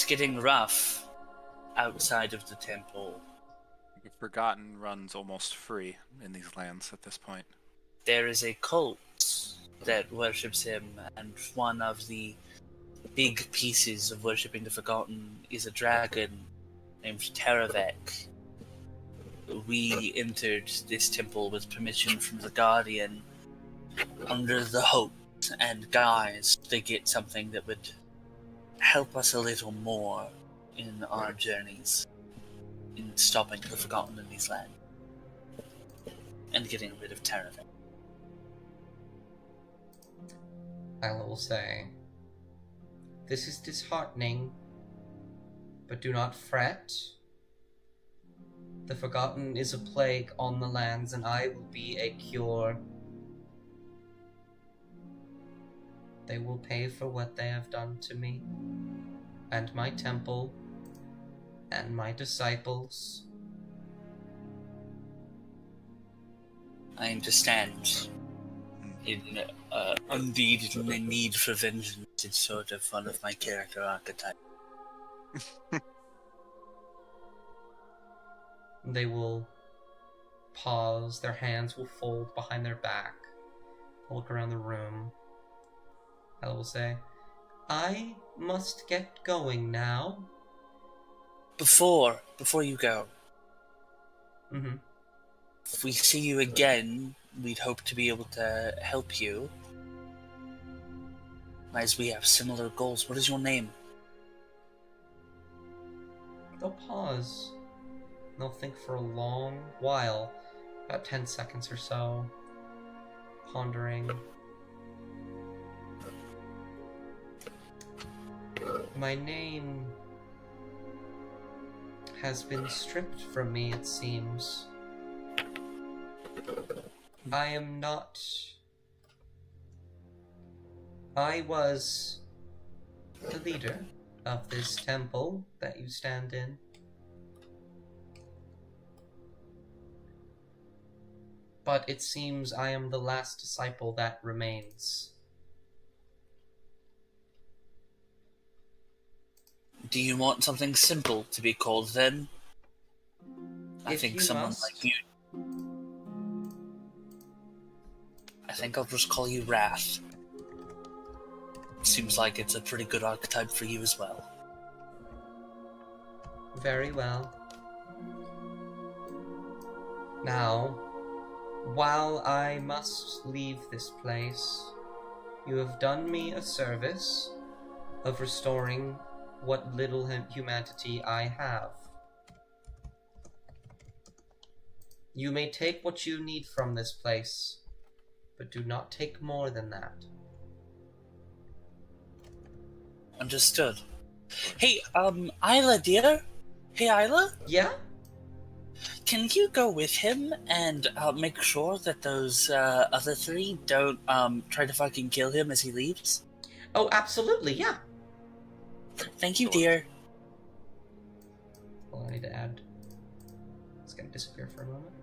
getting rough outside of the temple.
The Forgotten runs almost free in these lands at this point.
There is a cult that worships him, and one of the big pieces of worshipping the Forgotten is a dragon named Teravek. We entered this temple with permission from the Guardian under the hope and guise to get something that would help us a little more in our journeys in stopping the Forgotten in these lands and getting rid of Teravek.
Isla will say, "This is disheartening, but do not fret. The Forgotten is a plague on the lands, and I will be a cure. They will pay for what they have done to me, and my temple, and my disciples."
I understand. Indeed, in the need for vengeance is sort of one of my character archetypes.
They will pause, their hands will fold behind their back, look around the room. I will say, "I must get going now."
Before you go,
Mm-hmm.
if we see you again, we'd hope to be able to help you, as we have similar goals. What is your name?
They'll pause. They'll think for a long while, about 10 seconds or so, pondering. My name has been stripped from me, it seems. I am not... I was the leader of this temple that you stand in. But it seems I am the last disciple that remains.
Do you want something simple to be called then? I
If
think
you
someone
must.
like you... I think I'll just call you Wrath. Seems like it's a pretty good archetype for you as well.
Very well. Now, while I must leave this place, you have done me a service of restoring what little humanity I have. You may take what you need from this place, but do not take more than that.
Understood. Hey, Isla, dear? Hey, Isla?
Yeah?
Can you go with him and make sure that those other three don't try to fucking kill him as he leaves?
Oh, absolutely, yeah.
Thank you, dear.
Well, I need to add. It's gonna disappear for a moment.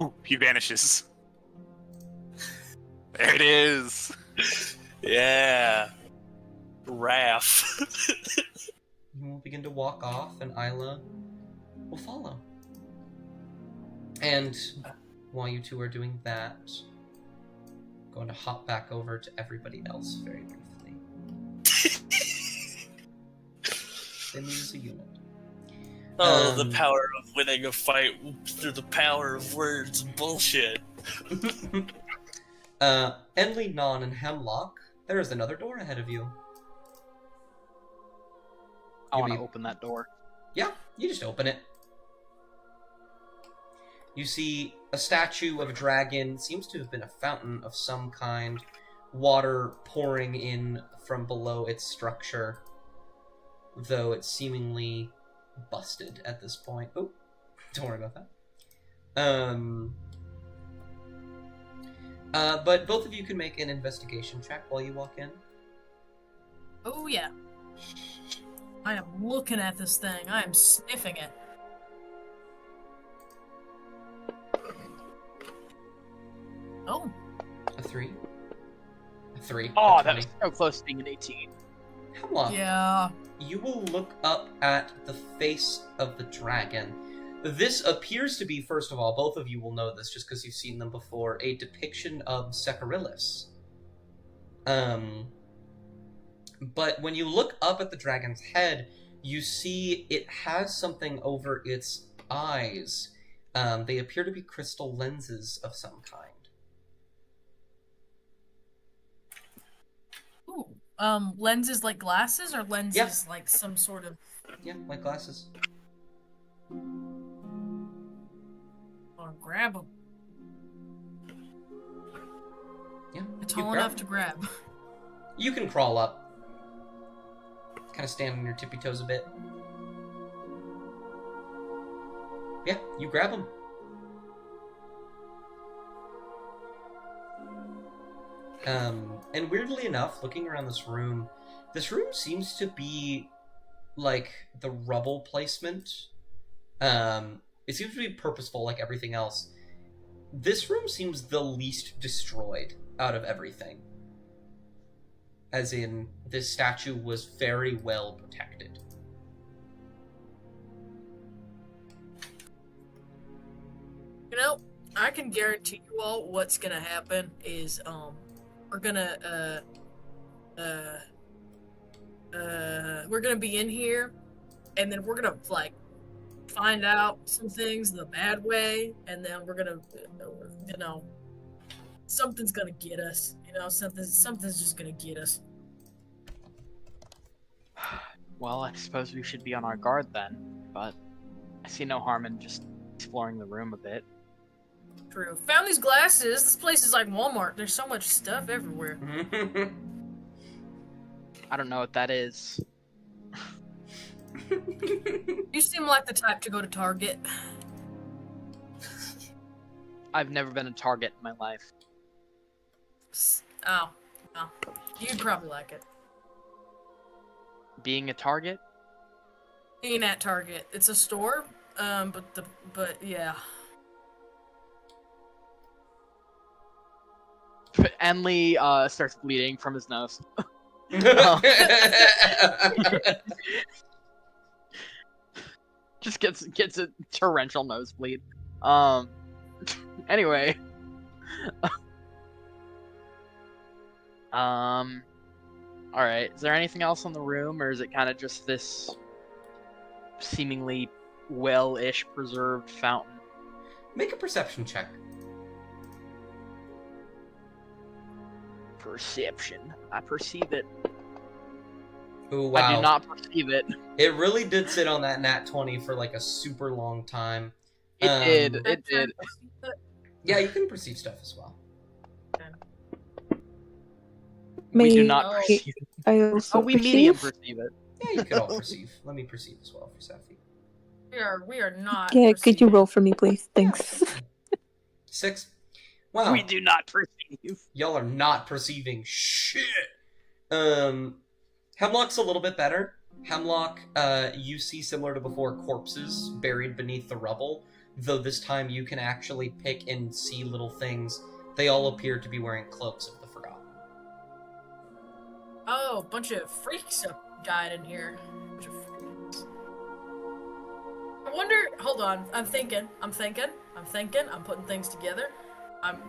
Ooh, he vanishes. There it is.
Yeah. Raph.
You will begin to walk off, and Isla will follow. And while you two are doing that, I'm going to hop back over to everybody else very briefly. They move as a unit.
Oh, the power of winning a fight through the power of words and bullshit.
Enley, Non, and Hemlock, there is another door ahead of you.
I want to open that door.
Yeah, you just open it. You see a statue of a dragon, seems to have been a fountain of some kind, water pouring in from below its structure, though it's seemingly busted at this point. Oh, don't worry about that. But both of you can make an investigation check while you walk in.
Oh yeah. I am looking at this thing. I am sniffing it. Oh.
A 3. A 3.
Oh,
a
that was so close to being an 18.
Hemlock.
Yeah.
You will look up at the face of the dragon. This appears to be, first of all, both of you will know this just because you've seen them before, a depiction of Sekarilis. But when you look up at the dragon's head, you see it has something over its eyes. They appear to be crystal lenses of some kind.
Ooh. Lenses like glasses or lenses like some sort of...
Yeah, like glasses.
I'll grab them.
Yeah.
Tall enough to grab.
You can crawl up. Kind of stand on your tippy toes a bit. Yeah, you grab them. And weirdly enough, looking around this room seems to be like the rubble placement. It seems to be purposeful like everything else. This room seems the least destroyed out of everything. As in, this statue was very well protected.
You know, I can guarantee you all what's gonna happen is, we're gonna be in here, and then we're gonna, like, find out some things the bad way, and then we're gonna, you know, something's gonna get us. You know, something's just gonna get us.
Well, I suppose we should be on our guard then, but I see no harm in just exploring the room a bit.
True. Found these glasses. This place is like Walmart. There's so much stuff everywhere.
I don't know what that is.
You seem like the type to go to Target.
I've never been a Target in my life.
Oh. You'd probably like it.
Being a Target?
Being at Target. It's a store, but yeah.
Enley starts bleeding from his nose. Just gets a torrential nosebleed. Anyway. Alright, is there anything else in the room, or is it kind of just this seemingly well-ish preserved fountain?
Make a perception check.
Perception. I perceive it.
Ooh, wow.
I do not perceive it.
It really did sit on that nat 20 for like a super long time.
It did.
Yeah, you can perceive stuff as well.
We do not perceive it.
I also
we medium
perceive.
perceive it.
Yeah, you could all perceive. Let me perceive as well for Safi.
We are not.
Yeah, could you
perceiving.
roll for me, please? Thanks.
6. Wow.
We do not perceive.
Y'all are not perceiving shit. Hemlock's a little bit better. Hemlock, you see similar to before corpses buried beneath the rubble, though this time you can actually pick and see little things. They all appear to be wearing cloaks of the Forgotten.
Oh, bunch of freaks died in here. Bunch of freaks. I wonder. Hold on. I'm thinking. I'm putting things together. I'm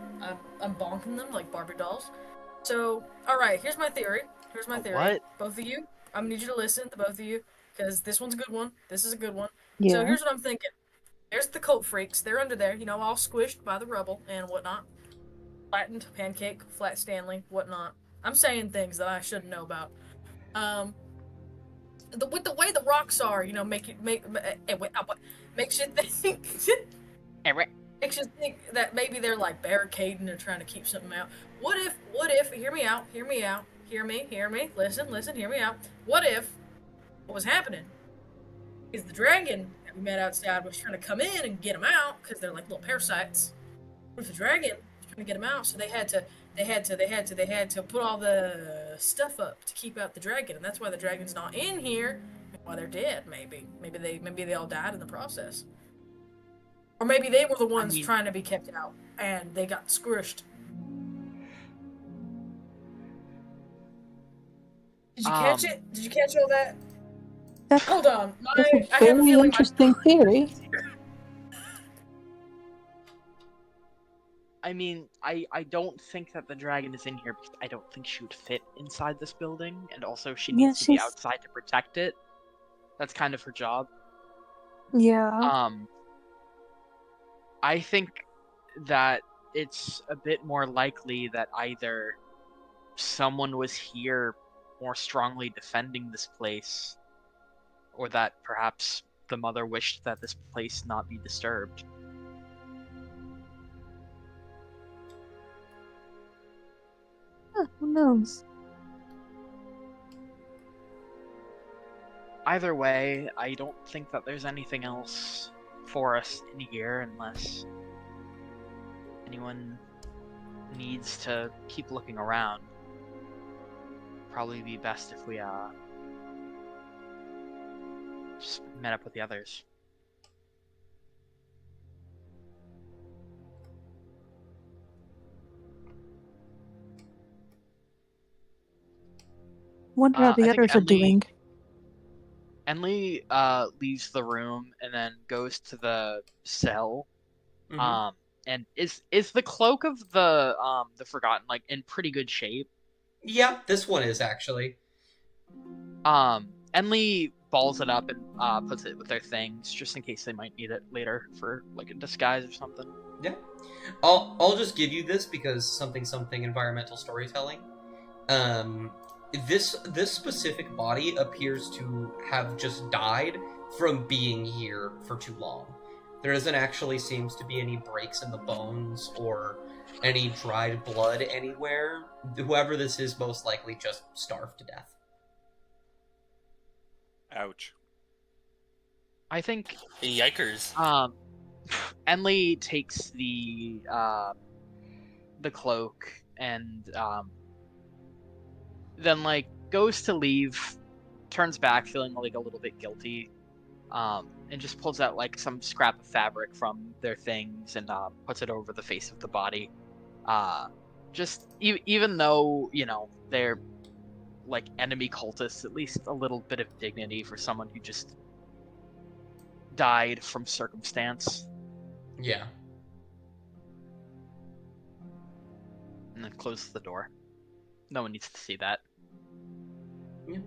bonking them like Barbie dolls. So, all right. Here's my theory.
What?
Both of you. I'm gonna need you to listen to both of you because this one's a good one. This is a good one.
Yeah.
So here's what I'm thinking. There's the cult freaks. They're under there, all squished by the rubble and whatnot. Flattened pancake, flat Stanley, whatnot. I'm saying things that I shouldn't know about. With the way the rocks are, makes you think. Makes you think that maybe they're like barricading or trying to keep something out. What if? Hear me out. Hear me. Listen. Hear me out. What was happening is the dragon that we met outside was trying to come in and get them out because they're like little parasites. What if the dragon was trying to get them out? So they had to put all the stuff up to keep out the dragon, and that's why the dragon's not in here. Why they're dead? Maybe they all died in the process, or maybe they were the ones trying to be kept out and they got squished. Did you catch it? Did you catch all that? Hold on.
That's a
I have a
very
feeling
interesting theory.
I mean, I don't think that the dragon is in here because I don't think she would fit inside this building, and also she needs to be outside to protect it. That's kind of her job.
Yeah.
I think that it's a bit more likely that either someone was here more strongly defending this place, or that perhaps the mother wished that this place not be disturbed.
Who knows?
Either way, I don't think that there's anything else for us in here unless anyone needs to keep looking around. Probably be best if we just met up with the others.
Wonder how the others are doing.
Enli leaves the room and then goes to the cell.
Mm-hmm.
And is the cloak of the Forgotten like in pretty good shape?
Yeah, this one is actually.
Enli balls it up and puts it with their things just in case they might need it later for like a disguise or something.
Yeah, I'll just give you this because something environmental storytelling. This specific body appears to have just died from being here for too long. There doesn't actually seems to be any breaks in the bones or any dried blood anywhere. Whoever this is most likely just starved to death.
Ouch.
I think
Yikers.
Enli takes the cloak and then like goes to leave, turns back feeling like a little bit guilty, and just pulls out like some scrap of fabric from their things and puts it over the face of the body. Just even though they're like enemy cultists, at least a little bit of dignity for someone who just died from circumstance.
Yeah.
And then closes the door. No one needs to see that.
Yeah.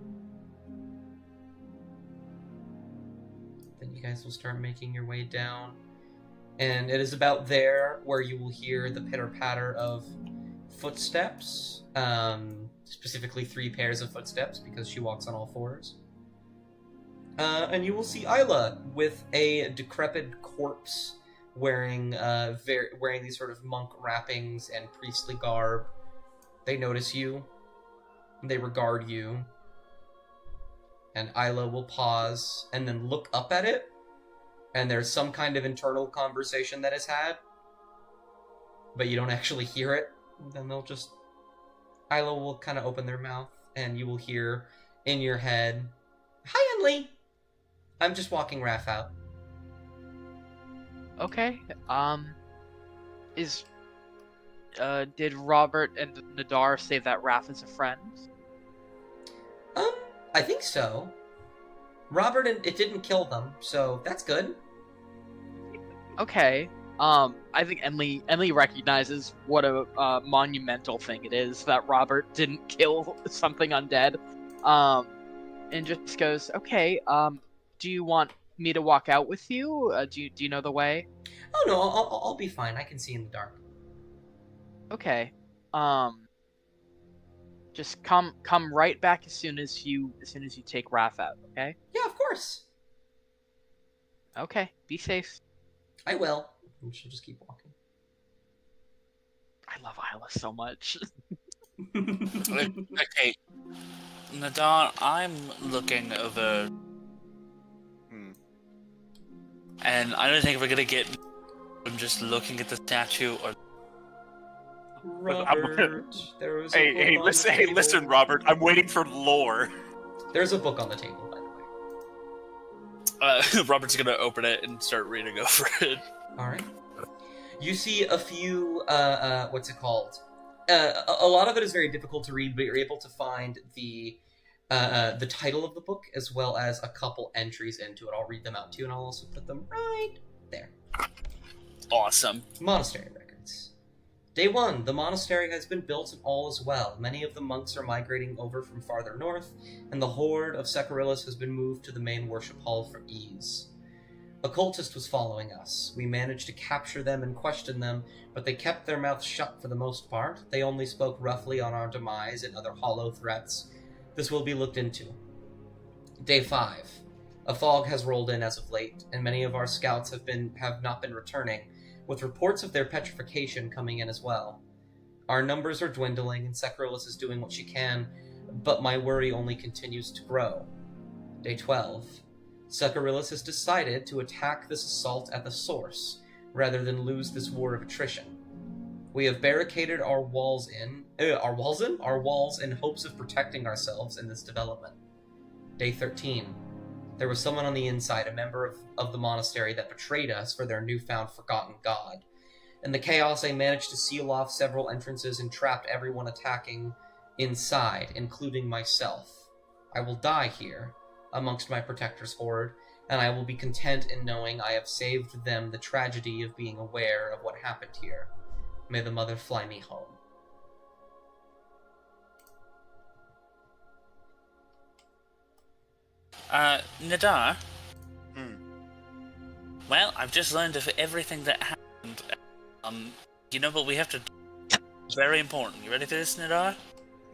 Then you guys will start making your way down. And it is about there where you will hear the pitter-patter of footsteps. Specifically 3 pairs of footsteps, because she walks on all 4s. And you will see Isla with a decrepit corpse wearing these sort of monk wrappings and priestly garb. They notice you. They regard you. And Isla will pause and then look up at it. And there's some kind of internal conversation that is had. But you don't actually hear it. Then they'll just... Isla will kind of open their mouth. And you will hear in your head, "Hi, Emily. I'm just walking Raph out."
Okay. Did Robert and Nadar say that Raph is a friend?
I think so. Robert, it didn't kill them, so that's good.
Okay. I think Emily recognizes what a monumental thing it is that Robert didn't kill something undead. And just goes, "Okay, do you want me to walk out with you? Do you know the way?"
Oh no, I'll be fine. I can see in the dark.
Okay. Just come right back as soon as you take Raph out, okay?
Yeah, of course.
Okay, be safe.
I will. And she'll just keep walking.
I love Isla so much.
Okay, Nadar, I'm looking over, and I don't think we're gonna get from just looking at the statue or.
Robert, there was a
listen, Robert. I'm waiting for lore.
There's a book on the table, by the way.
Robert's gonna open it and start reading over it.
All right. You see a few. What's it called? A lot of it is very difficult to read, but you're able to find the title of the book as well as a couple entries into it. I'll read them out to you, and I'll also put them right there.
Awesome.
Monastery records. Day 1. The monastery has been built and all is well. Many of the monks are migrating over from farther north, and the horde of Secarillas has been moved to the main worship hall for ease. A cultist was following us. We managed to capture them and question them, but they kept their mouths shut for the most part. They only spoke roughly on our demise and other hollow threats. This will be looked into. Day 5. A fog has rolled in as of late, and many of our scouts have not been returning, with reports of their petrification coming in as well. Our numbers are dwindling, and Secarillas is doing what she can, but my worry only continues to grow. Day 12. Secarillas has decided to attack this assault at the source, rather than lose this war of attrition. We have barricaded our walls in hopes of protecting ourselves in this development. Day 13. There was someone on the inside, a member of the monastery, that betrayed us for their newfound forgotten god. In the chaos, they managed to seal off several entrances and trapped everyone attacking inside, including myself. I will die here, amongst my protector's horde, and I will be content in knowing I have saved them the tragedy of being aware of what happened here. May the mother fly me home.
Nadar? Well, I've just learned of everything that happened. You know what we have to do? It's very important. You ready for this, Nadar?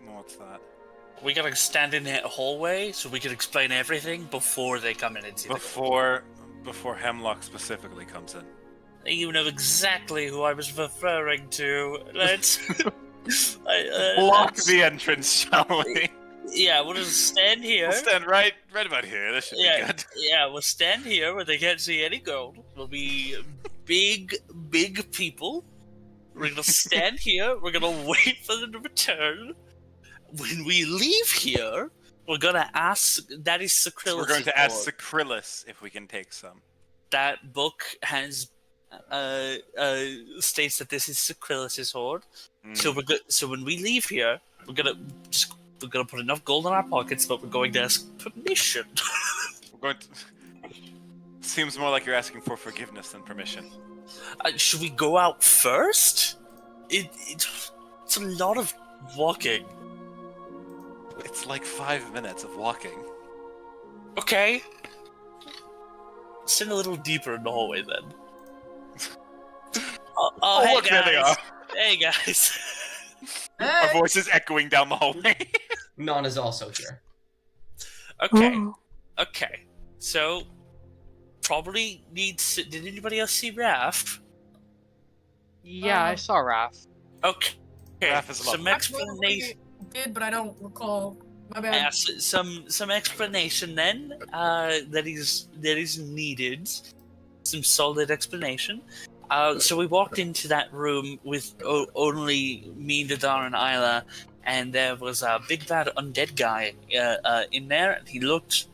What's that?
We gotta stand in that hallway so we can explain everything before they come in and see
Before Hemlock specifically comes in.
You know exactly who I was referring to. Let's...
Block the entrance, shall we?
Yeah, we'll just stand here.
We'll stand right about here. This should be good.
Yeah, we'll stand here where they can't see any gold. We'll be big people. We're gonna stand here. We're gonna wait for them to return. When we leave here, we're gonna ask Daddy Secarillas.
We're going to ask Secarillas if we can take some.
That book has states that this is Secarillas' hoard. So we're good. So when we leave here, we're gonna put enough gold in our pockets, but we're going to ask permission.
We're going to... Seems more like you're asking for forgiveness than permission.
Should we go out first? It's a lot of walking.
It's like 5 minutes of walking.
Okay. Stand a little deeper in the hallway then. Hey
look,
guys.
there they are.
Hey guys.
Our voices echoing down the hallway.
Non is also here.
Okay. So, probably needs... Did anybody else see Raph?
Yeah, I saw Raph.
Okay.
Raph is
Some
lovely.
did, but I don't recall. My bad.
Some explanation then that is needed. Some solid explanation. So we walked into that room with only me, Nadar, and Isla, and there was a big bad undead guy in there, and he looked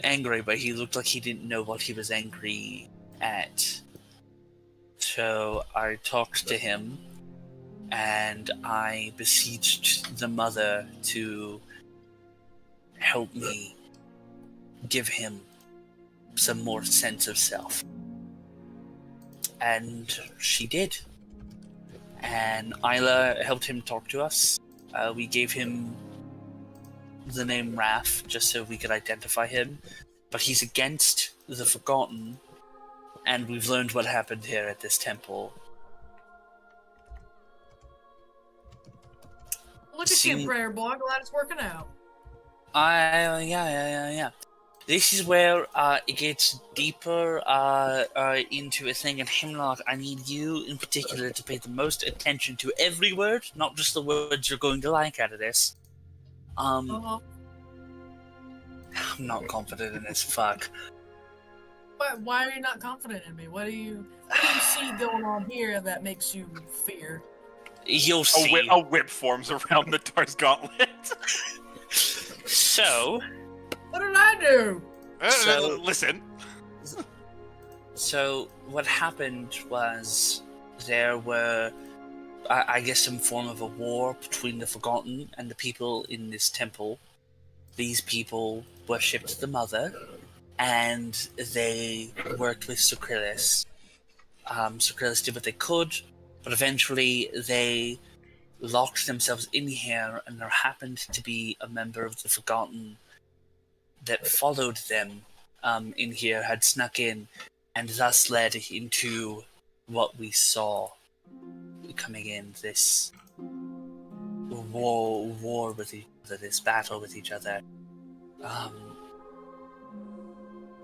angry, but he looked like he didn't know what he was angry at. So I talked to him, and I beseeched the mother to help me give him some more sense of self. And she did. And Isla helped him talk to us. We gave him the name Raph just so we could identify him. But he's against the Forgotten, and we've learned what happened here at this temple.
Look at you, prayer boy. Glad it's working out.
Yeah. This is where it gets deeper into a thing. And Hemlock, I need you in particular to pay the most attention to every word, not just the words you're going to like out of this. I'm not confident in this. Fuck.
Why are you not confident in me? What do you see going on here that makes you fear?
You'll see.
A whip forms around the Dar's gauntlet.
So...
What did I do?
Listen.
So, what happened was there were, I guess, some form of a war between the Forgotten and the people in this temple. These people worshipped the Mother, and they worked with Sucrillis. Sucrillis did what they could, but eventually they locked themselves in here, and there happened to be a member of the Forgotten that followed them in here, had snuck in, and thus led into what we saw coming in, this war with each other, this battle with each other.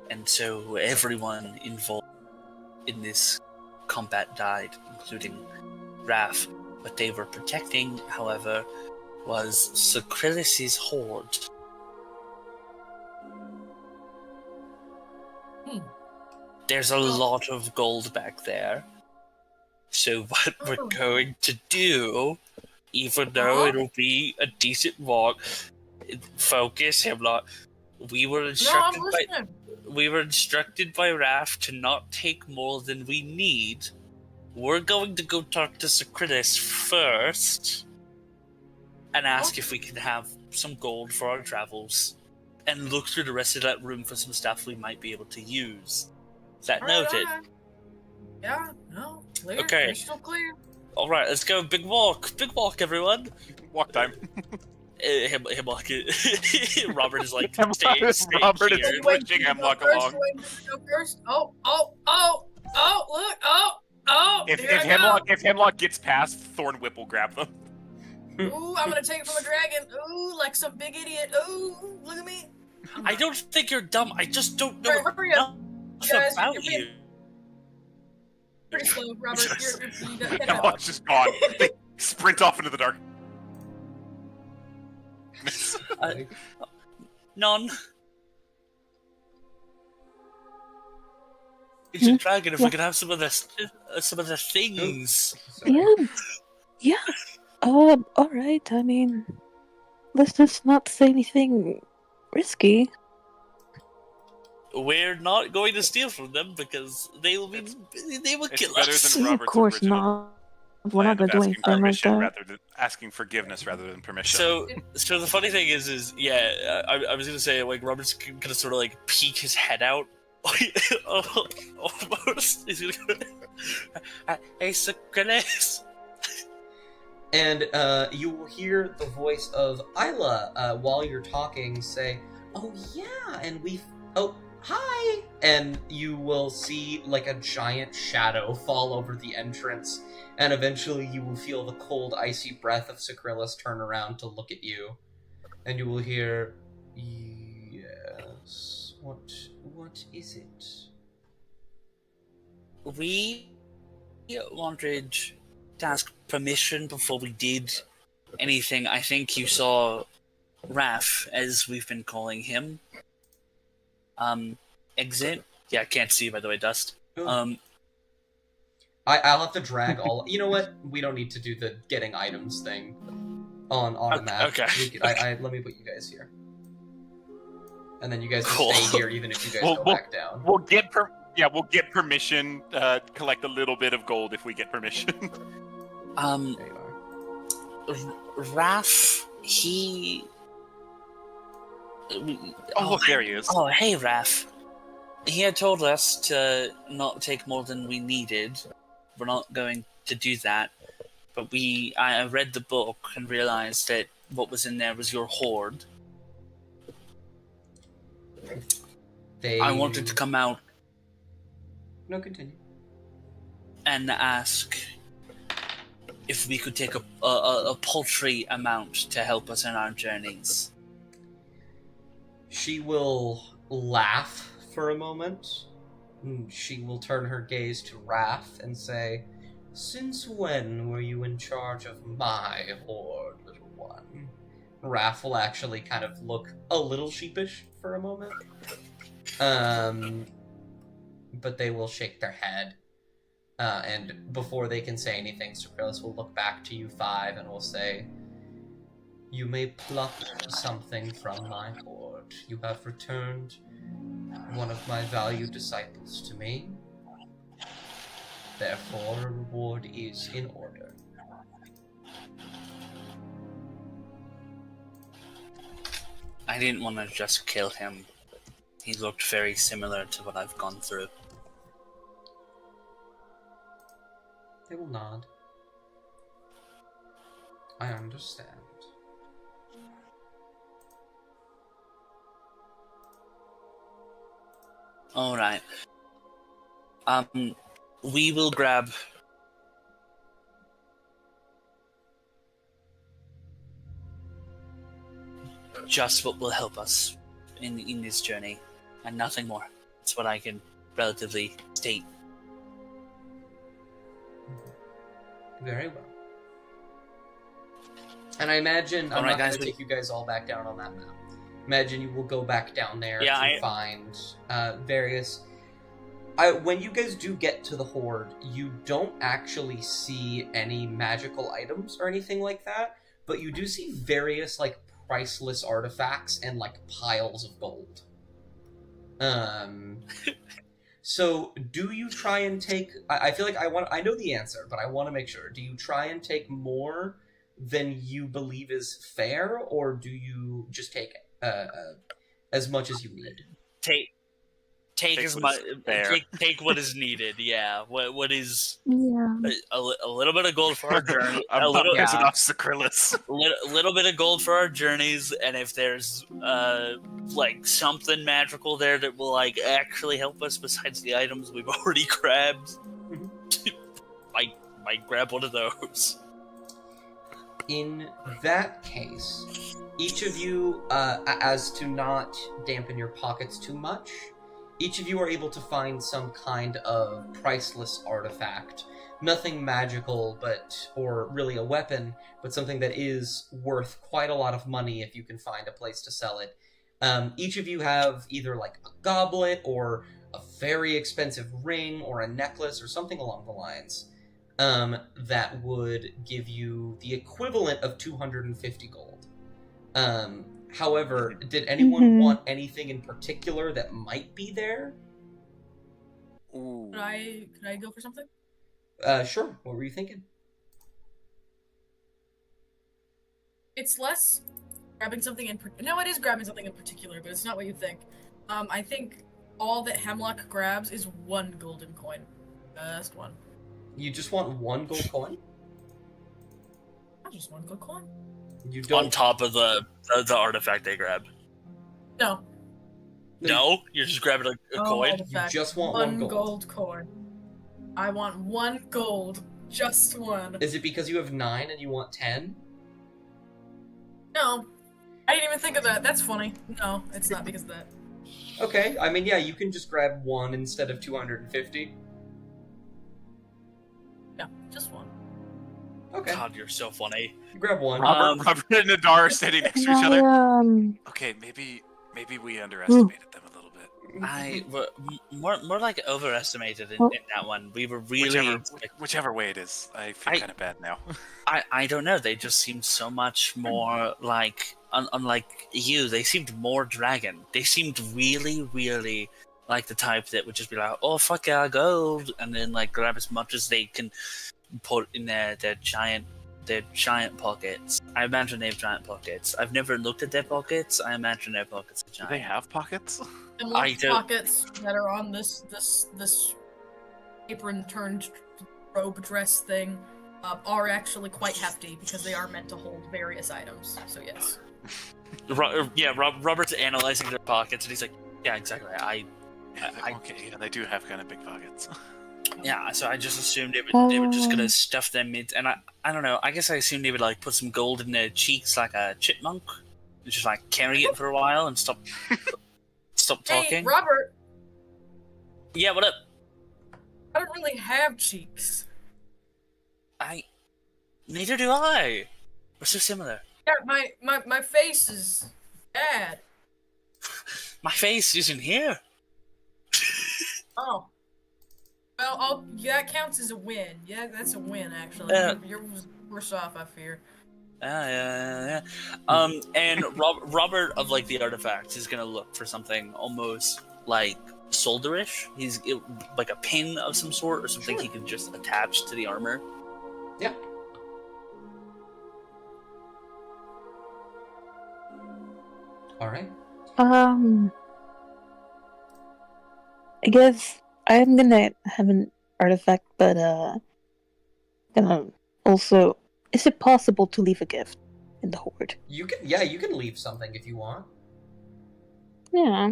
And so everyone involved in this combat died, including Raph. What they were protecting, however, was Sucrillis' horde. There's a lot of gold back there. So what we're going to do, even though it'll be a decent walk, focus, Hemlock. We were instructed by Raph to not take more than we need. We're going to go talk to Sucrillis first and ask if we can have some gold for our travels, and look through the rest of that room for some stuff we might be able to use. Is that noted?
Right. Yeah, no, clear.
Okay.
Crystal clear.
Alright, let's go. Big walk, everyone.
Walk time.
Hemlock. Robert is like,
Robert is pushing Hemlock along.
First. Oh, look,
If Hemlock gets past, Thorn Whip will grab them.
Ooh, I'm gonna take it from a dragon. Ooh, like some big idiot. Ooh, look at me.
I don't think you're dumb. I just don't know
Hurry up, guys.
about
You're
you.
pretty slow, Robert. You got catch up.
Hemlock's just gone. They sprint off into the dark.
None. It's a dragon. If we could have some of the things.
Yeah. All right. I mean, let's just not say anything risky.
We're not going to steal from them because they will kill us.
Of course not. We're not going to do anything like that.
Asking forgiveness rather than permission.
So the funny thing is I was gonna say, like, Robert's gonna sort of like peek his head out, almost. He's gonna go, hey, Sucrillis.
And you will hear the voice of Isla while you're talking say, "Oh yeah, and hi!" And you will see like a giant shadow fall over the entrance, and eventually you will feel the cold, icy breath of Sucrillis turn around to look at you, and you will hear, "Yes, what is it?"
We wanted to ask permission before we did anything. I think you saw Raph, as we've been calling him. Exit. Yeah, I can't see, by the way, Dust.
I'll have to drag all. You know what? We don't need to do the getting items thing on a map.
Okay.
Let me put you guys here, and then you guys can stay here even if you guys go back down.
We'll get permission. Collect a little bit of gold if we get permission.
There you are.
Raph, he.
There he is.
Oh, hey, Raph. He had told us to not take more than we needed. We're not going to do that. But I read the book and realized that what was in there was your hoard. I wanted to come out.
No, continue.
And ask if we could take a paltry amount to help us in our journeys.
She will laugh for a moment. She will turn her gaze to Raph and say, "Since when were you in charge of my hoard, little one?" Raph will actually kind of look a little sheepish for a moment. But they will shake their head. And before they can say anything, Sucrillus will look back to you five and will say, "You may pluck something from my hoard. You have returned one of my valued disciples to me. Therefore, a reward is in order."
I didn't want to just kill him. He looked very similar to what I've gone through.
They will nod. I understand.
Alright. We will grab... just what will help us in this journey, and nothing more. That's what I can relatively state.
Very well. And I imagine I'm not going to take you guys all back down on that map. Imagine you will go back down there to find various... when you guys do get to the Horde, you don't actually see any magical items or anything like that, but you do see various, like, priceless artifacts and, like, piles of gold. So, do you try and take... I feel like I know the answer, but I want to make sure. Do you try and take more than you believe is fair, or do you just take as much as you need?
Take as much. Take what is needed. Yeah. What is?
Yeah.
A little bit of gold for our journey.
A little
bit of gold for our journeys, and if there's like something magical there that will like actually help us besides the items we've already grabbed, might grab one of those.
In that case, each of you, as to not dampen your pockets too much, each of you are able to find some kind of priceless artifact. Nothing magical, or really a weapon, but something that is worth quite a lot of money if you can find a place to sell it. Each of you have either like a goblet, or a very expensive ring, or a necklace, or something along the lines, that would give you the equivalent of 250 gold. However, did anyone want anything in particular that might be there?
Ooh. Could I go for something?
Sure. What were you thinking?
It's less grabbing something in... No, it is grabbing something in particular, but it's not what you think. I think all that Hemlock grabs is one golden coin. Just one.
You just want one gold coin?
Just one gold coin.
You don't...
On top of the artifact they grabbed.
No.
No? You're just grabbing a coin?
Artifact. You just want
one
gold.
Gold coin. I want one gold. Just one.
Is it because you have 9 and you want 10?
No. I didn't even think of that. That's funny. No, it's not because of that.
Okay, I mean, yeah, you can just grab one instead of 250.
Yeah, just one.
Okay.
God, you're so funny.
Grab one.
Robert and Nadar are standing next to each other. Okay, maybe we underestimated them a little bit.
More like overestimated in that one. We were really
whichever way it is. I feel kind of bad now.
I don't know. They just seemed so much more like unlike you. They seemed more dragon. They seemed really, really like the type that would just be like, "Oh fuck yeah, gold," and then like grab as much as they can put in their giant pockets. I imagine they have giant pockets. I've never looked at their pockets. I imagine their pockets are giant.
Do they have pockets?
And most pockets that are on this apron turned robe dress thing are actually quite hefty because they are meant to hold various items. So yes.
Robert's analyzing their pockets and he's like, yeah, exactly.
They do have kind of big pockets.
Yeah, so I just assumed they were just gonna stuff them in, and I don't know. I guess I assumed they would like put some gold in their cheeks like a chipmunk, and just like carry it for a while and stop talking.
Hey, Robert.
Yeah, what up?
I don't really have cheeks.
Neither do I. We're so similar.
Yeah, my face is bad.
My face isn't here.
Oh. Well, that counts as a win. Yeah, that's a win, actually. You're worse off, I fear.
Yeah. And Robert of like the artifacts is gonna look for something almost like solderish. Like a pin of some sort or something he can just attach to the armor.
Yeah. All right.
I guess I'm gonna have an artifact, but gonna also. Is it possible to leave a gift in the hoard?
You can leave something if you want.
Yeah.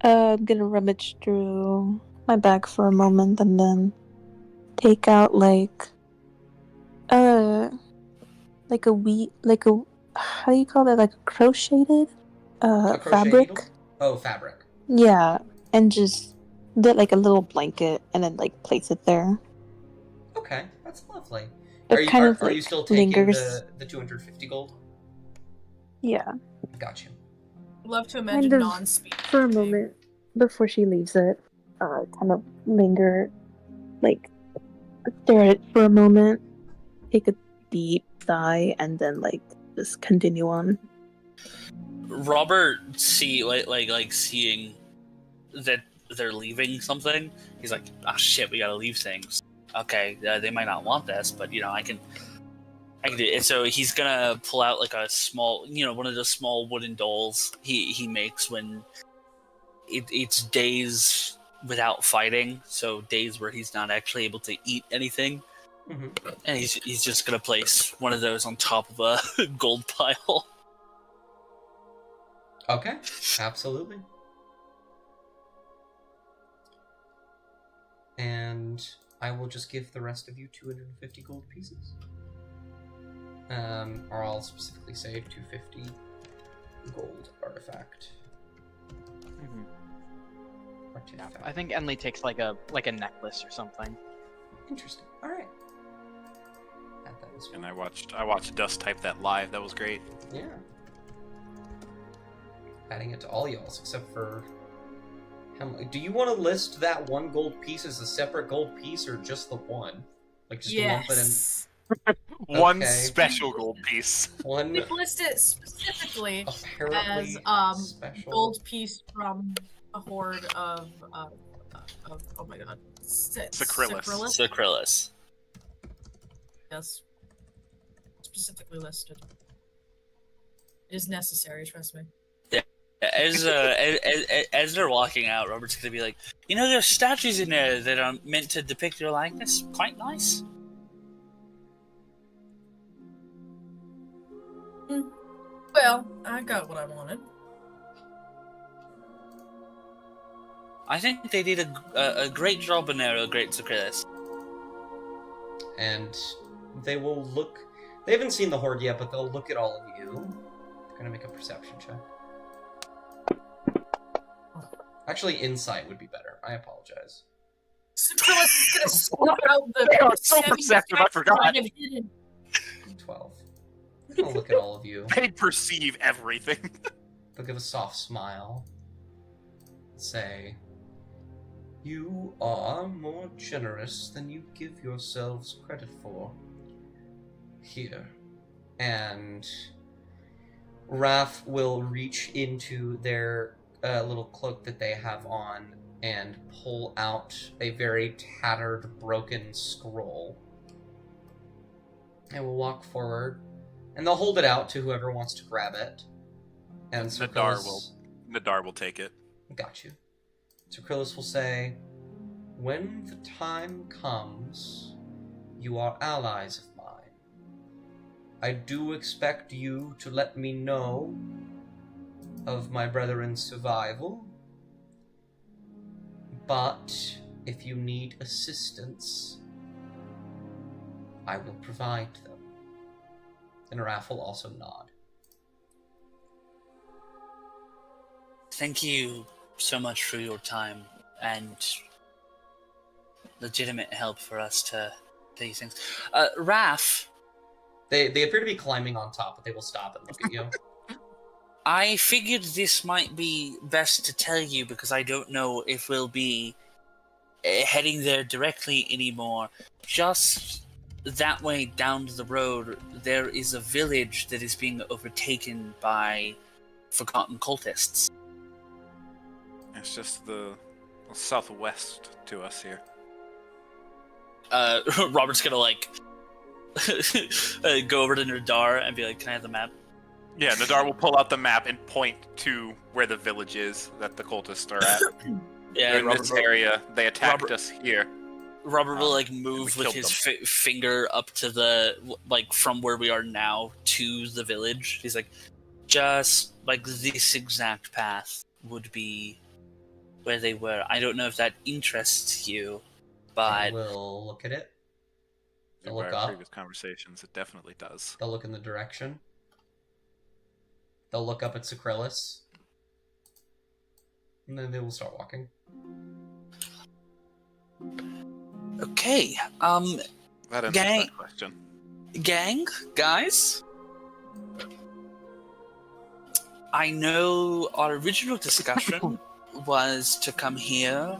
I'm gonna rummage through my bag for a moment and then take out like a how do you call that? Like a crocheted fabric.
Needle? Oh, fabric.
Yeah, and just get like a little blanket and then like place it there.
Okay, that's lovely.
It
Are you still taking the 250 gold?
Yeah.
Got you.
Love to imagine non-speed.
For a moment, before she leaves it, kind of linger, like, stare at it for a moment, take a deep sigh, and then, like, just continue on.
Robert seeing that they're leaving something, he's like, "Ah, shit, we gotta leave things." Okay, they might not want this, but I can do it. And so he's gonna pull out like a small, one of those small wooden dolls he makes when it's days without fighting, so days where he's not actually able to eat anything.
Mm-hmm.
And he's just gonna place one of those on top of a gold pile.
Okay, absolutely. And I will just give the rest of you 250 gold pieces. Or I'll specifically say 250 gold artifact.
Mm-hmm. I think Enley takes like a necklace or something.
Interesting. All right.
And I watched Dust type that live. That was great.
Yeah. Adding it to all y'all's except for. Do you want to list that one gold piece as a separate gold piece or just the one? Like just lump it in.
One special gold piece.
One.
We've listed specifically
apparently
as
special
gold piece from a horde of oh my god,
Sacrilus.
Yes, specifically listed. It is necessary, trust me.
As they're walking out, Robert's gonna be like, there's statues in there that are meant to depict your likeness. Quite nice.
Well, I got what I wanted.
I think they did a great job in there, great Sacrilus.
And they will look. They haven't seen the horde yet, but they'll look at all of you. They're gonna make a perception check. Actually, insight would be better. I apologize.
Sucralus is gonna scoop out the.
They are so perceptive, I forgot.
12. I'm gonna look at all of you.
They perceive everything.
They'll give a soft smile. Say, you are more generous than you give yourselves credit for. Here. And Raph will reach into their little cloak that they have on and pull out a very tattered, broken scroll. And we'll walk forward, and they'll hold it out to whoever wants to grab it. And
Nadar will take it.
Got you. So Krillus will say, when the time comes, you are allies of mine. I do expect you to let me know of my brethren's survival, but if you need assistance, I will provide them. And Raph will also nod.
Thank you so much for your time and legitimate help for us to do these things. Raph.
They appear to be climbing on top, but they will stop and look at you.
I figured this might be best to tell you because I don't know if we'll be heading there directly anymore. Just that way down the road, there is a village that is being overtaken by forgotten cultists.
It's just the southwest to us here.
Robert's gonna go over to Nadar and be like, "Can I have the map?"
Yeah, Nadar will pull out the map and point to where the village is that the cultists are at.
Yeah,
They're in this area. They attacked us here.
Robert will move with his finger up to the from where we are now to the village. He's like, just this exact path would be where they were. I don't know if that interests you, but
We'll look at it. They'll look
our
up.
previous conversations, it definitely does.
They'll look in the direction. They'll look up at Sucralus. And then they will start walking.
Okay.
That answers
Gang.
that question.
Guys. I know our original discussion was to come here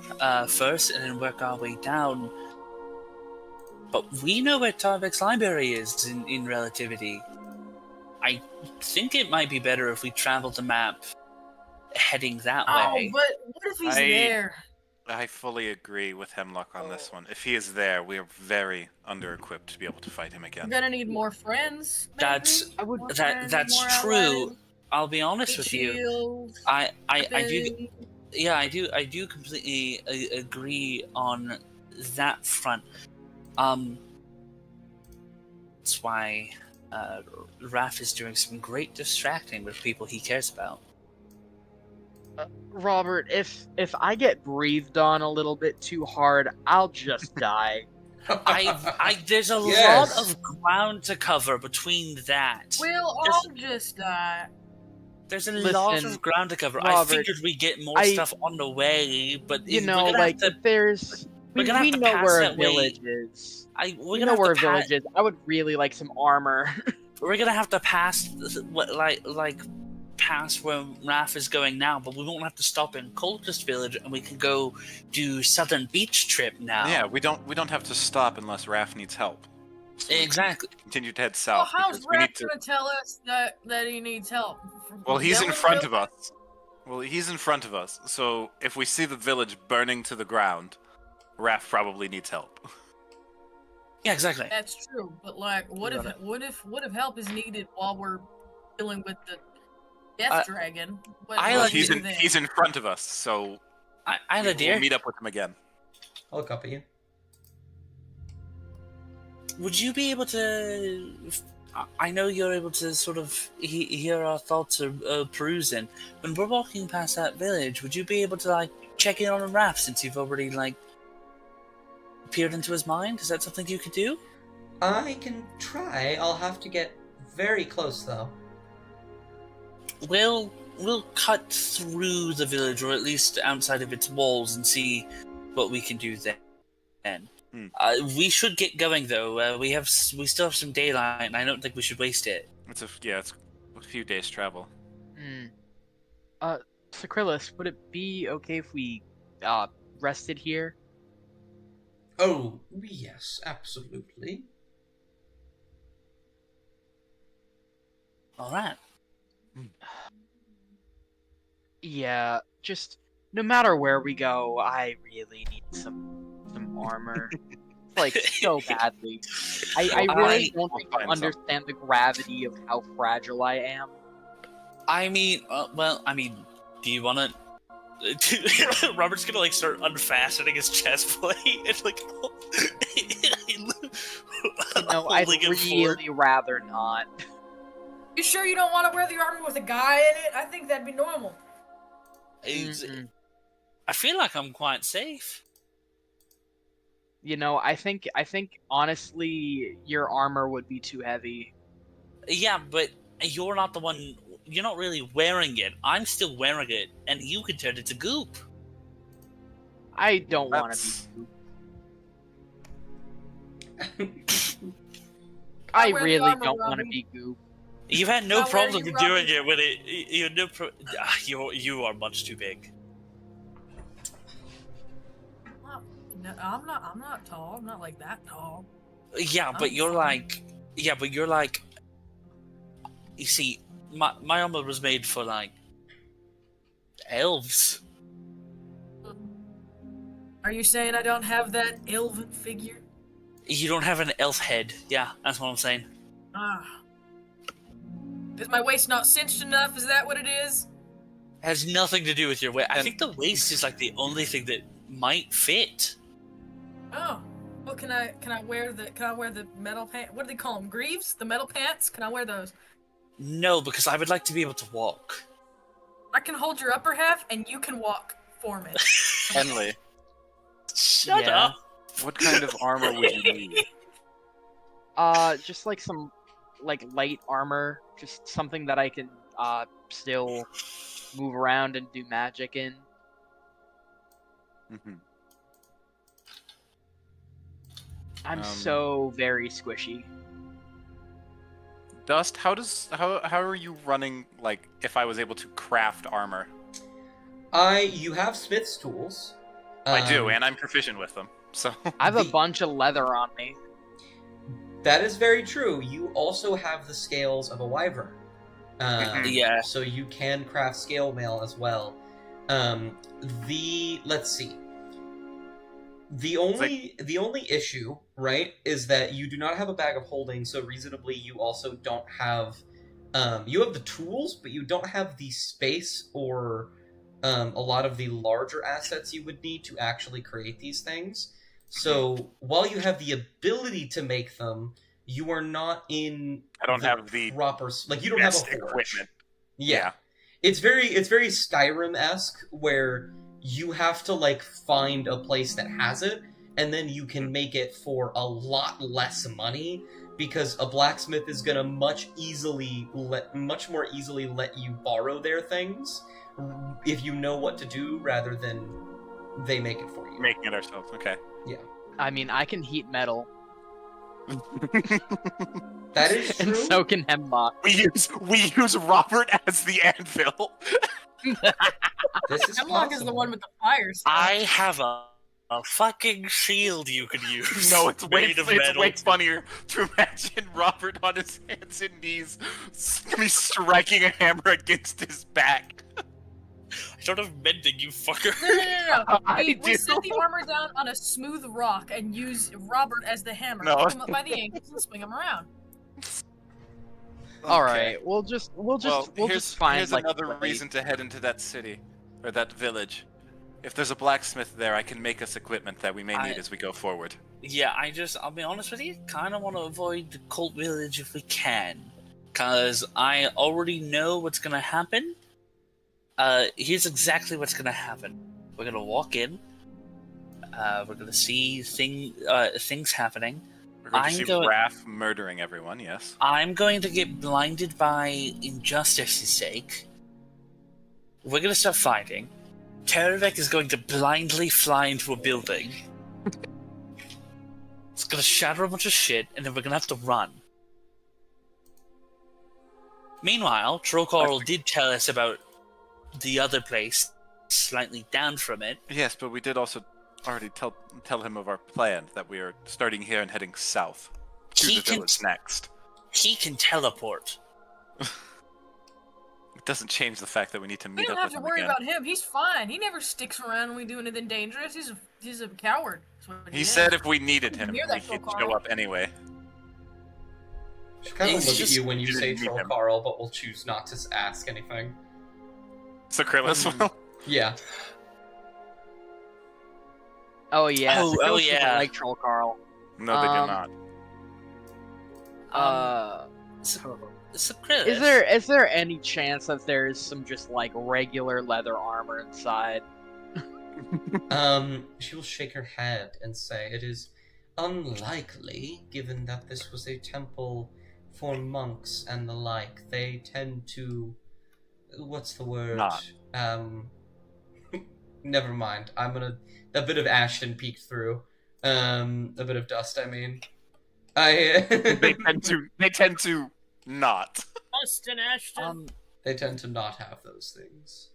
first and then work our way down. But we know where Tarvik's library is in relativity. I think it might be better if we travel the map heading that way.
Oh, but what if he's there?
I fully agree with Hemlock on this one. If he is there, we are very under-equipped to be able to fight him again.
We're gonna need more friends. Maybe?
That's
more
true.
allies.
I'll be honest with you.
Shields,
I do.
weapons.
Yeah, I do completely agree on that front. That's why Raph is doing some great distracting with people he cares about.
Robert, if I get breathed on a little bit too hard, I'll just die.
There's a
Yes.
lot of ground to cover between that.
We'll all just die.
There's a lot
Listen,
of ground to cover. I
Robert,
figured we'd get more stuff on the way, but
You
we're
know,
gonna have to,
there's
we're gonna
we
have to
know
pass
where a
that way.
village is.
We're
We
gonna
know
have
where a
to
village is. I would really like some armor.
We're gonna have to pass past where Raph is going now, but we won't have to stop in Cultist Village, and we can go do Southern Beach trip now.
Yeah, we don't have to stop unless Raph needs help. So we
Exactly.
continue to head
Well,
south.
how's
because we need
Raph gonna tell us that he needs help?
Well, he's in
Yelling
front
at
of us. Well, he's in front of us. So if we see the village burning to the ground, Raph probably needs help.
Yeah, exactly.
That's true, but what if help is needed while we're dealing with the death dragon?
Well,
He's in front of us, so
I have a deer.
we'll meet up with him again.
I'll look up at you.
Would you be able to? I know you're able to sort of hear our thoughts of perusing. When we're walking past that village, would you be able to check in on Raph since you've already peered into his mind? Is that something you could do?
I can try. I'll have to get very close, though.
We'll cut through the village, or at least outside of its walls, and see what we can do there. We should get going though. We still have some daylight, and I don't think we should waste it.
It's a few days travel.
Sakrillis, would it be okay if we rested here?
Oh, yes, absolutely.
All right.
Yeah, just no matter where we go, I really need some armor. Like, so badly. I really don't think you understand the gravity of how fragile I am.
I mean, do you want to... Robert's gonna, like, start unfastening his chest plate and, like...
I'd really rather not.
You sure you don't want to wear the armor with a guy in it? I think that'd be normal.
I feel like I'm quite safe.
I think honestly your armor would be too heavy.
Yeah, but you're not the one. You're not really wearing it. I'm still wearing it, and you can turn it to goop.
I don't want to be goop. I really don't want to be goop.
You've had no problem doing it with it. You are much too big.
No, I'm not tall. I'm not like that tall.
Yeah, but you're like. You see, my armor was made for like elves.
Are you saying I don't have that elven figure?
You don't have an elf head. Yeah, that's what I'm saying.
Is my waist not cinched enough? Is that what it is?
It has nothing to do with your waist. I think the waist is like the only thing that might fit.
Oh, well, can I wear the metal pants? What do they call them? Greaves? The metal pants? Can I wear those?
No, because I would like to be able to walk.
I can hold your upper half, and you can walk for me.
Henley,
shut up.
What kind of armor would you need?
Just like some, light armor, just something that I can still move around and do magic in.
Mm-hmm.
I'm so very squishy.
Dust, how are you running, if I was able to craft armor?
You have smith's tools.
I do, and I'm proficient with them, so...
I have a bunch of leather on me.
That is very true. You also have the scales of a wyvern.
Yeah.
So you can craft scale mail as well. Let's see. The only issue, right, is that you do not have a bag of holding, so reasonably you also don't have... you have the tools, but you don't have the space or a lot of the larger assets you would need to actually create these things. So, while you have the ability to make them, you are not in
have the
proper... you don't have a forge.
Equipment.
Yeah. It's very Skyrim-esque, where you have to, find a place that has it, and then you can make it for a lot less money, because a blacksmith is gonna much more easily let you borrow their things, if you know what to do, rather than they make it for you.
Making it ourselves, okay.
Yeah.
I mean, I can heat metal.
That is true.
And so can Hemlock.
We use Robert as the anvil.
Hemlock is the one with the fires.
I have a fucking shield you could use.
No, it's way
metal.
funnier to imagine Robert on his hands and knees striking a hammer against his back.
I don't have mending, you fucker.
No. We set the armor down on a smooth rock and use Robert as the hammer.
No.
Pick him up by the ankles and swing him around.
All right, we'll just find
here's another reason to head into that city or that village. If there's a blacksmith there, I can make us equipment that we may need as we go forward.
Yeah, I'll be honest with you, kind of want to avoid the cult village if we can, because I already know what's gonna happen. Here's exactly what's gonna happen. We're gonna walk in. We're gonna see things happening.
We're going to see Raph murdering everyone, yes.
I'm going to get blinded by injustice's sake. We're gonna start fighting. Terevek is going to blindly fly into a building. gonna shatter a bunch of shit, and then we're gonna have to run. Meanwhile, Trollcarl did tell us about the other place, slightly down from it.
Yes, but we did also already tell him of our plan, that we are starting here and heading south to the village next.
He can teleport.
It doesn't change the fact that we need to
We
meet
don't
up
have
with
to
him
worry
again.
about him. He's fine. He never sticks around when we do anything dangerous. He's a coward. That's what
He
is.
said if we needed him,
Hear
we
that,
could
Trollcarl.
show up anyway.
Should kind of
It's
look at
just-
you when you say
didn't meet
Troll
him.
Carl, but we'll choose not to ask anything.
So Krillus will.
Yeah.
Oh yeah.
Oh,
so
oh,
Ghost doesn't
yeah.
like Troll Carl.
No, they do
Um,
not.
So Chris,
Is there any chance that there is some just like regular leather armor inside?
She will shake her head and say it is unlikely, given that this was a temple for monks and the like. They tend to... What's the word?
Not.
Never mind. I'm gonna... A bit of Ashton peeked through. A bit of dust, I mean.
They tend to not.
Austin Ashton.
They tend to not have those things.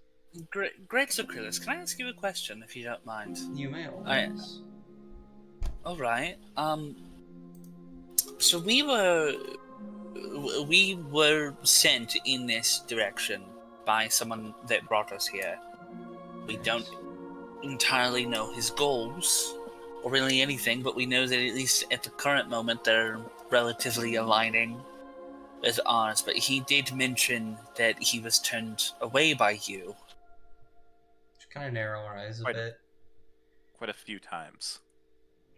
Great Socrates, can I ask you a question, if you don't mind?
You may always.
Alright, so we were sent in this direction by someone that brought us here. We don't entirely know his goals, or really anything, but we know that at least at the current moment they're relatively aligning with ours. But he did mention that he was turned away by you.
Just kind of narrow our eyes a
Quite-
bit.
Quite a few times.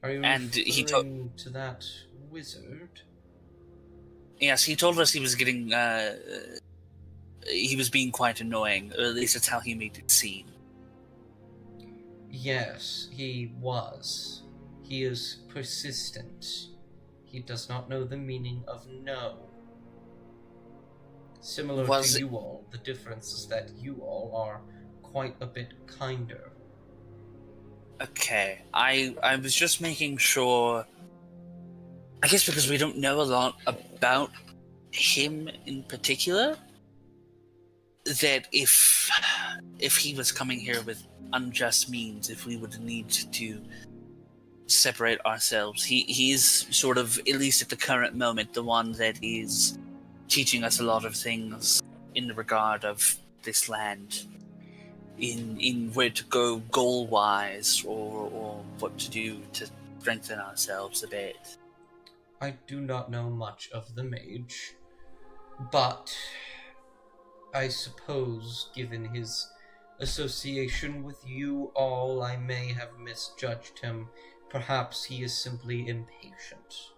Are you
And he
referring to that wizard?
Yes, he told us he was getting, he was being quite annoying, or at least that's how he made it seem.
Yes, he was. He is persistent. He does not know the meaning of no. Similar
Was
to
it-
you all, the difference is that you all are quite a bit kinder.
Okay, I was just making sure. I guess because we don't know a lot about him in particular, that if he was coming here with unjust means, if we would need to separate ourselves, he's sort of, at least at the current moment, the one that is teaching us a lot of things in the regard of this land. In where to go goal-wise, or what to do to strengthen ourselves a bit.
I do not know much of the mage, but I suppose, given his association with you all, I may have misjudged him. Perhaps he is simply impatient.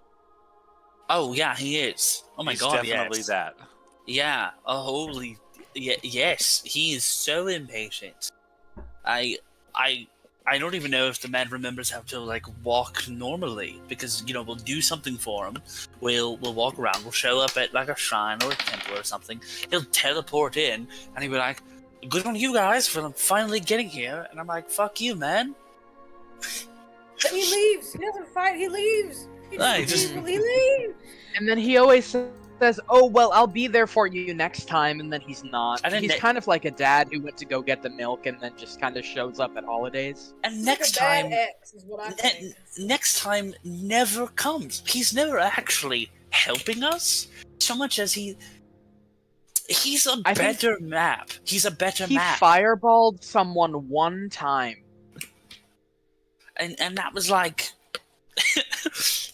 Oh yeah, he is. Oh my
He's
god,
definitely
yes.
that.
Yeah. Oh, holy. Yes, he is so impatient. I don't even know if the man remembers how to like walk normally, because we'll do something for him. We'll walk around. We'll show up at like a shrine or a temple or something. He'll teleport in, and he'll be like, "Good on you guys for finally getting here." And I'm like, "Fuck you, man."
But he leaves. He doesn't fight. He leaves. He
Right,
just
just-
he leaves.
And then he always says, "Oh well, I'll be there for you next time," and then he's not.
And then
He's
ne-
kind of like a dad who went to go get the milk and then just kind of shows up at holidays.
And
He's
next
like a bad
time,
ex is what I think.
next time never comes. He's never actually helping us so much as he's a
I think
better map. He's a better
He
map.
fireballed someone one time.
And that was like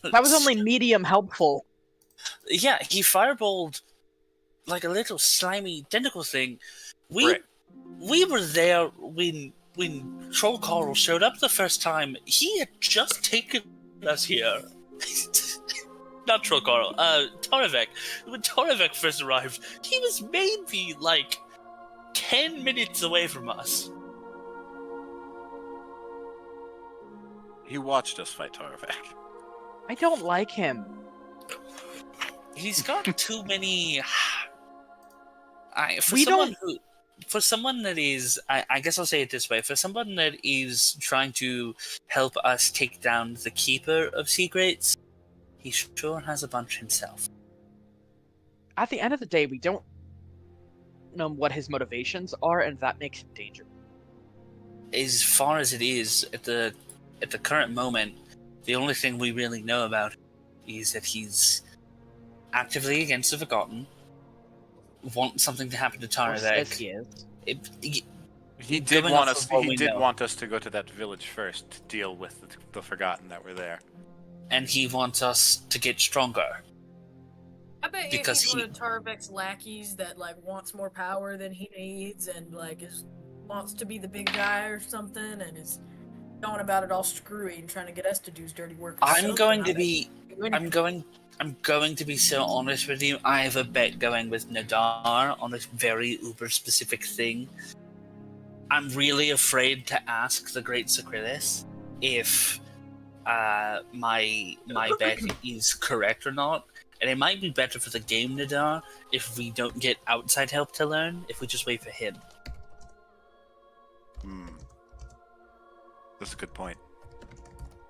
That was only medium helpful.
yeah, he fireballed like a little slimy tentacle thing.
Right.
We were there when Troll Carl showed up the first time. He had just taken us here. Not Troll Carl, Torevek. When Torevek first arrived, he was maybe like 10 minutes away from us.
He watched us fight Tarvek.
I don't like him.
He's got too many. For
We
someone
don't-
who for someone that is, I guess I'll say it this way: for someone that is trying to help us take down the Keeper of Secrets, he sure has a bunch himself.
At the end of the day, we don't know what his motivations are, and that makes him dangerous.
As far as it is at the current moment, the only thing we really know about is that he's actively against the Forgotten, wants something to happen to Tarnaveg.
He is.
He did want us. He did want us to go to that village first to deal with the Forgotten that were there,
and he wants us to get stronger.
I bet he's one of Tarnaveg's lackeys that like wants more power than he needs, and like wants to be the big guy or something, and is going about it all screwy and trying to get us to do his dirty work.
I'm going to be so honest with you. I have a bet going with Nadar on a very uber specific thing. I'm really afraid to ask the Great Sakrilis if my bet is correct or not. And it might be better for the game, Nadar, if we don't get outside help to learn, if we just wait for him.
That's a good point.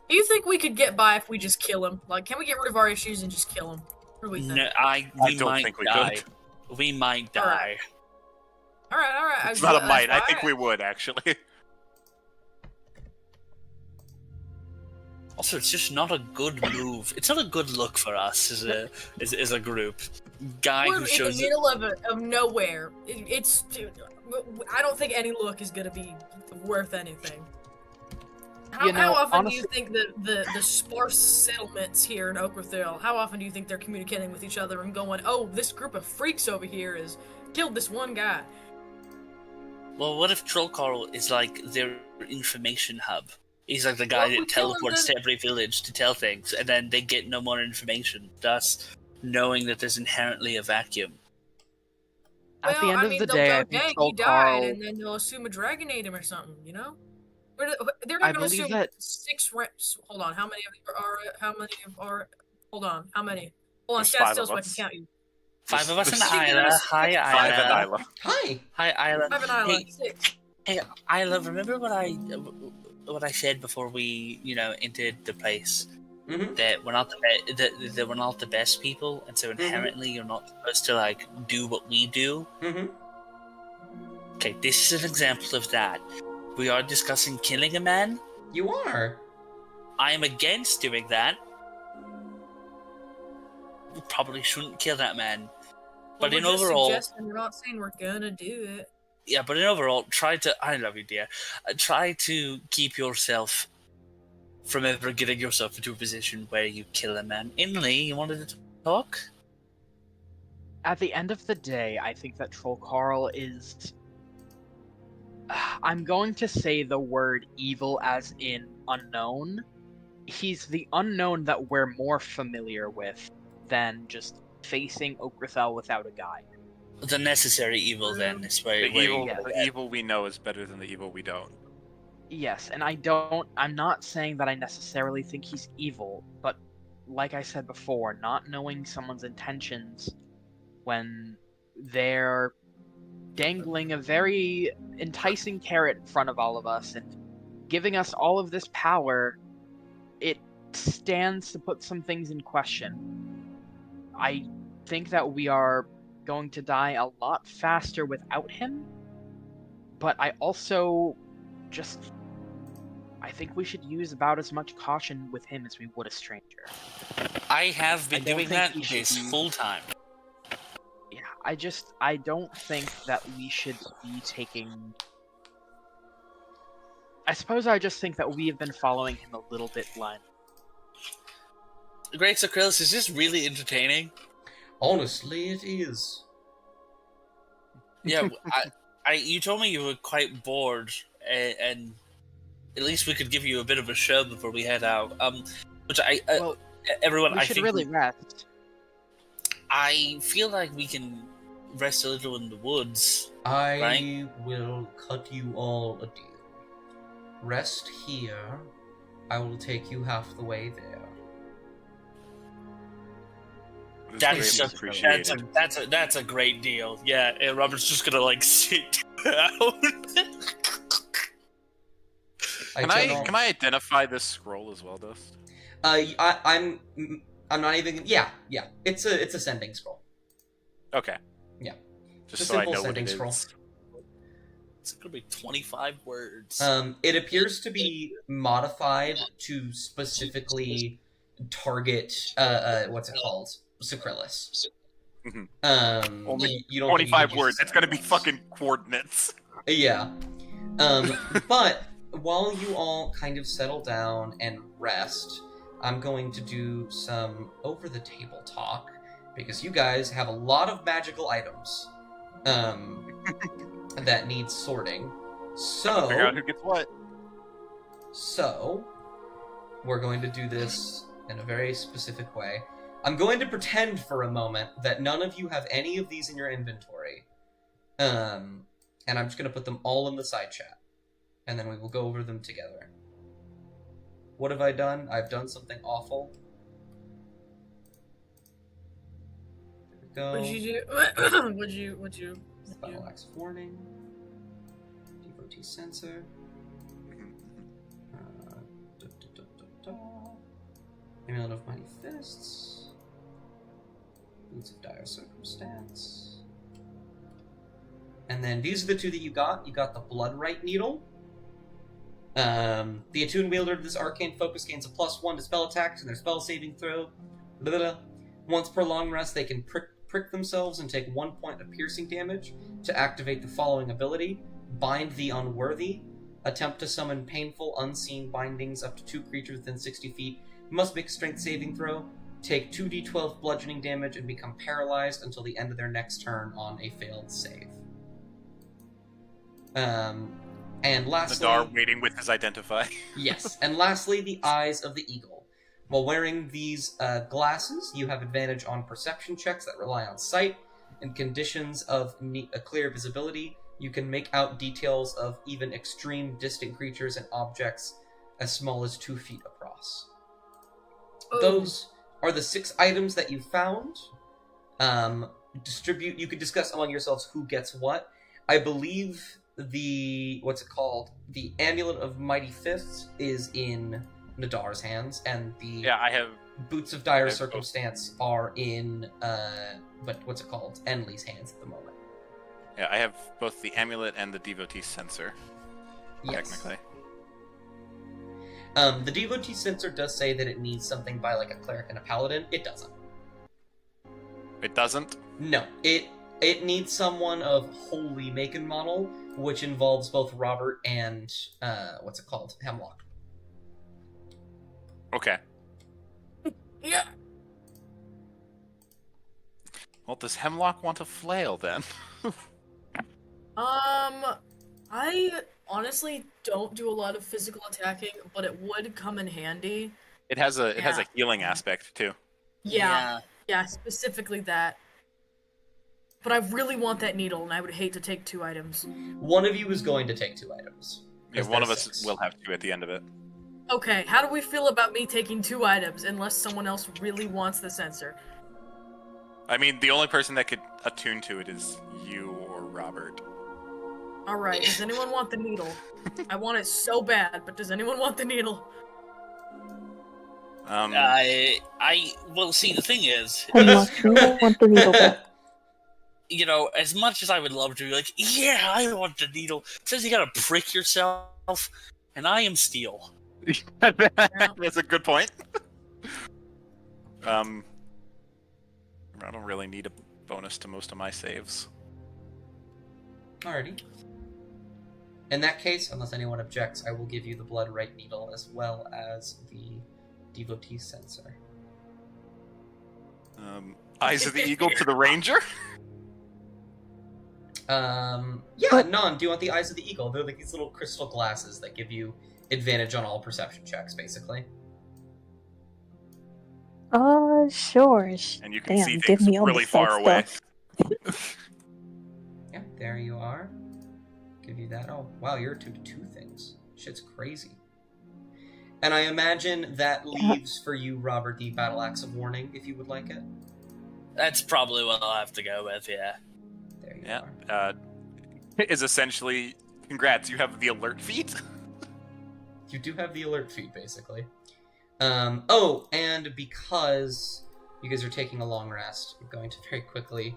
Do you think we could get by if we just kill him? Like, can we get rid of our issues and just kill him? What do we think?
No, I don't think we could. We might die.
All right.
It's not a might. I think we would, actually.
Also, it's just not a good move. It's not a good look for us as a group.
We're in the middle of nowhere. I don't think any look is gonna be worth anything. How often honestly, do you think the sparse settlements here in Oakerthil, how often do you think they're communicating with each other and going, oh, this group of freaks over here has killed this one guy?
Well, what if Trollcarl is like their information hub? He's like the guy that teleports to every village to tell things, and then they get no more information, thus knowing that there's inherently a vacuum.
At the end of the day, I think
he died, and then they'll assume a dragon ate him or something, you know? They're not going to assume that 6 reps. Hold on, how many are? Hold on, how many? Hold on, stand still so I can count you.
5 of us and Isla. Hi, Isla.
5 and Isla.
Hi.
Hi, Isla.
5 and Isla. 6.
Hey, Isla, remember what I said before we, entered the place?
Mm-hmm.
That we're not that we're not the best people, and so inherently you're not supposed to like do what we do.
Mm-hmm.
Okay, this is an example of that. We are discussing killing a man.
You are.
I am against doing that. We probably shouldn't kill that man. But in overall,
we're not saying we're gonna do it.
Yeah, but in overall, I love you, dear. Try to keep yourself from ever getting yourself into a position where you kill a man. Inley, you wanted to talk?
At the end of the day, I think that Trollcarl is... I'm going to say the word evil as in unknown. He's the unknown that we're more familiar with than just facing Oakerthal without a guide.
The necessary evil, then, is where
the evil we know is better than the evil we don't.
Yes, and I'm not saying that I necessarily think he's evil, but like I said before, not knowing someone's intentions when they're dangling a very enticing carrot in front of all of us and giving us all of this power, it stands to put some things in question. I think that we are going to die a lot faster without him, but I also I think we should use about as much caution with him as we would a stranger.
I have been doing that this full time.
Yeah, I don't think that we should be taking... I suppose I just think that we have been following him a little bit blind.
Great Sacrilus, is this really entertaining?
Honestly, it is.
Yeah, you told me you were quite bored, and at least we could give you a bit of a show before we head out. Which everyone,
we should really rest.
I feel like we can rest a little in the woods.
I will cut you all a deal. Rest here. I will take you half the way there.
That's a great deal. Yeah, and Robert's just gonna like sit
Can I identify this scroll as well, Dust?
I'm not even. Yeah. It's a sending scroll.
Okay.
Yeah.
Just
It's a
so I
simple
know what
sending
it
scroll.
is.
It's gonna be 25 words.
It appears to be modified to specifically target what's it called? Sucrilus.
Mhm.
Only you don't
25 words. It's gonna be fucking coordinates.
Yeah. But while you all kind of settle down and rest, I'm going to do some over-the-table talk because you guys have a lot of magical items that need sorting. So
figure out who gets what.
So we're going to do this in a very specific way. I'm going to pretend for a moment that none of you have any of these in your inventory. And I'm just going to put them all in the side chat. And then we will go over them together. What have I done? I've done something awful. There we go.
What'd you do? What'd you
Battle Axe Warning. Devotee Sensor. Amulet of Mighty Fists. Boots of Dire Circumstance. And then these are the two that you got. You got the Bloodright Needle. The attuned wielder of this arcane focus gains a +1 to spell attacks and their spell saving throw. Blah, blah, blah. Once per long rest, they can prick themselves and take 1 point of piercing damage to activate the following ability: Bind the Unworthy. Attempt to summon painful, unseen bindings up to 2 creatures within 60 feet. Must make a strength saving throw. Take 2d12 bludgeoning damage and become paralyzed until the end of their next turn on a failed save. And lastly...
Nadar waiting with his identify.
Yes, and lastly, the Eyes of the Eagle. While wearing these glasses, you have advantage on perception checks that rely on sight. In conditions of clear visibility, you can make out details of even extreme distant creatures and objects as small as 2 feet across. Oh. Those are the 6 items that you found. You could discuss among yourselves who gets what. I believe the Amulet of Mighty Fists is in Nadar's hands, and the
I have
Boots of Dire Circumstance are in Enlil's hands at the moment.
Yeah, I have both the amulet and the devotee sensor.
Yes.
Technically.
The devotee sensor does say that it needs something by like a cleric and a paladin. It doesn't.
It doesn't?
No. It needs someone of holy make and model, which involves both Robert and Hemlock.
Okay.
Yeah.
Well, does Hemlock want a flail then?
I honestly don't do a lot of physical attacking, but it would come in handy.
It has a healing aspect too.
Yeah, specifically that. But I really want that needle, and I would hate to take 2 items.
One of you is going to take 2 items.
Yeah, one of us will have 2 at the end of it.
Okay, how do we feel about me taking 2 items unless someone else really wants the sensor?
I mean, the only person that could attune to it is you or Robert.
Alright, does anyone want the needle? I want it so bad, but does anyone want the needle?
Well, see, the thing is...
I want the needle back.
You know, as much as I would love to be like, yeah, I want the needle, it says you gotta prick yourself, and I am steel.
That's a good point. I don't really need a bonus to most of my saves.
Alrighty. In that case, unless anyone objects, I will give you the Bloodright Needle as well as the Devotee Sensor.
Eyes of the Eagle to the Ranger?
None. Do you want the Eyes of the Eagle? They're like these little crystal glasses that give you advantage on all perception checks, basically.
Sure.
And you can see things really far away.
Yeah, there you are. Give you that. Oh, wow, you're attuned to 2 things. Shit's crazy. And I imagine that leaves for you, Robert, the Battle Axe of Warning, if you would like it.
That's probably what I'll have to go with, yeah.
There you are.
is essentially, congrats, you have the alert feat.
You do have the alert feat, basically. Oh, and because you guys are taking a long rest, I'm going to very quickly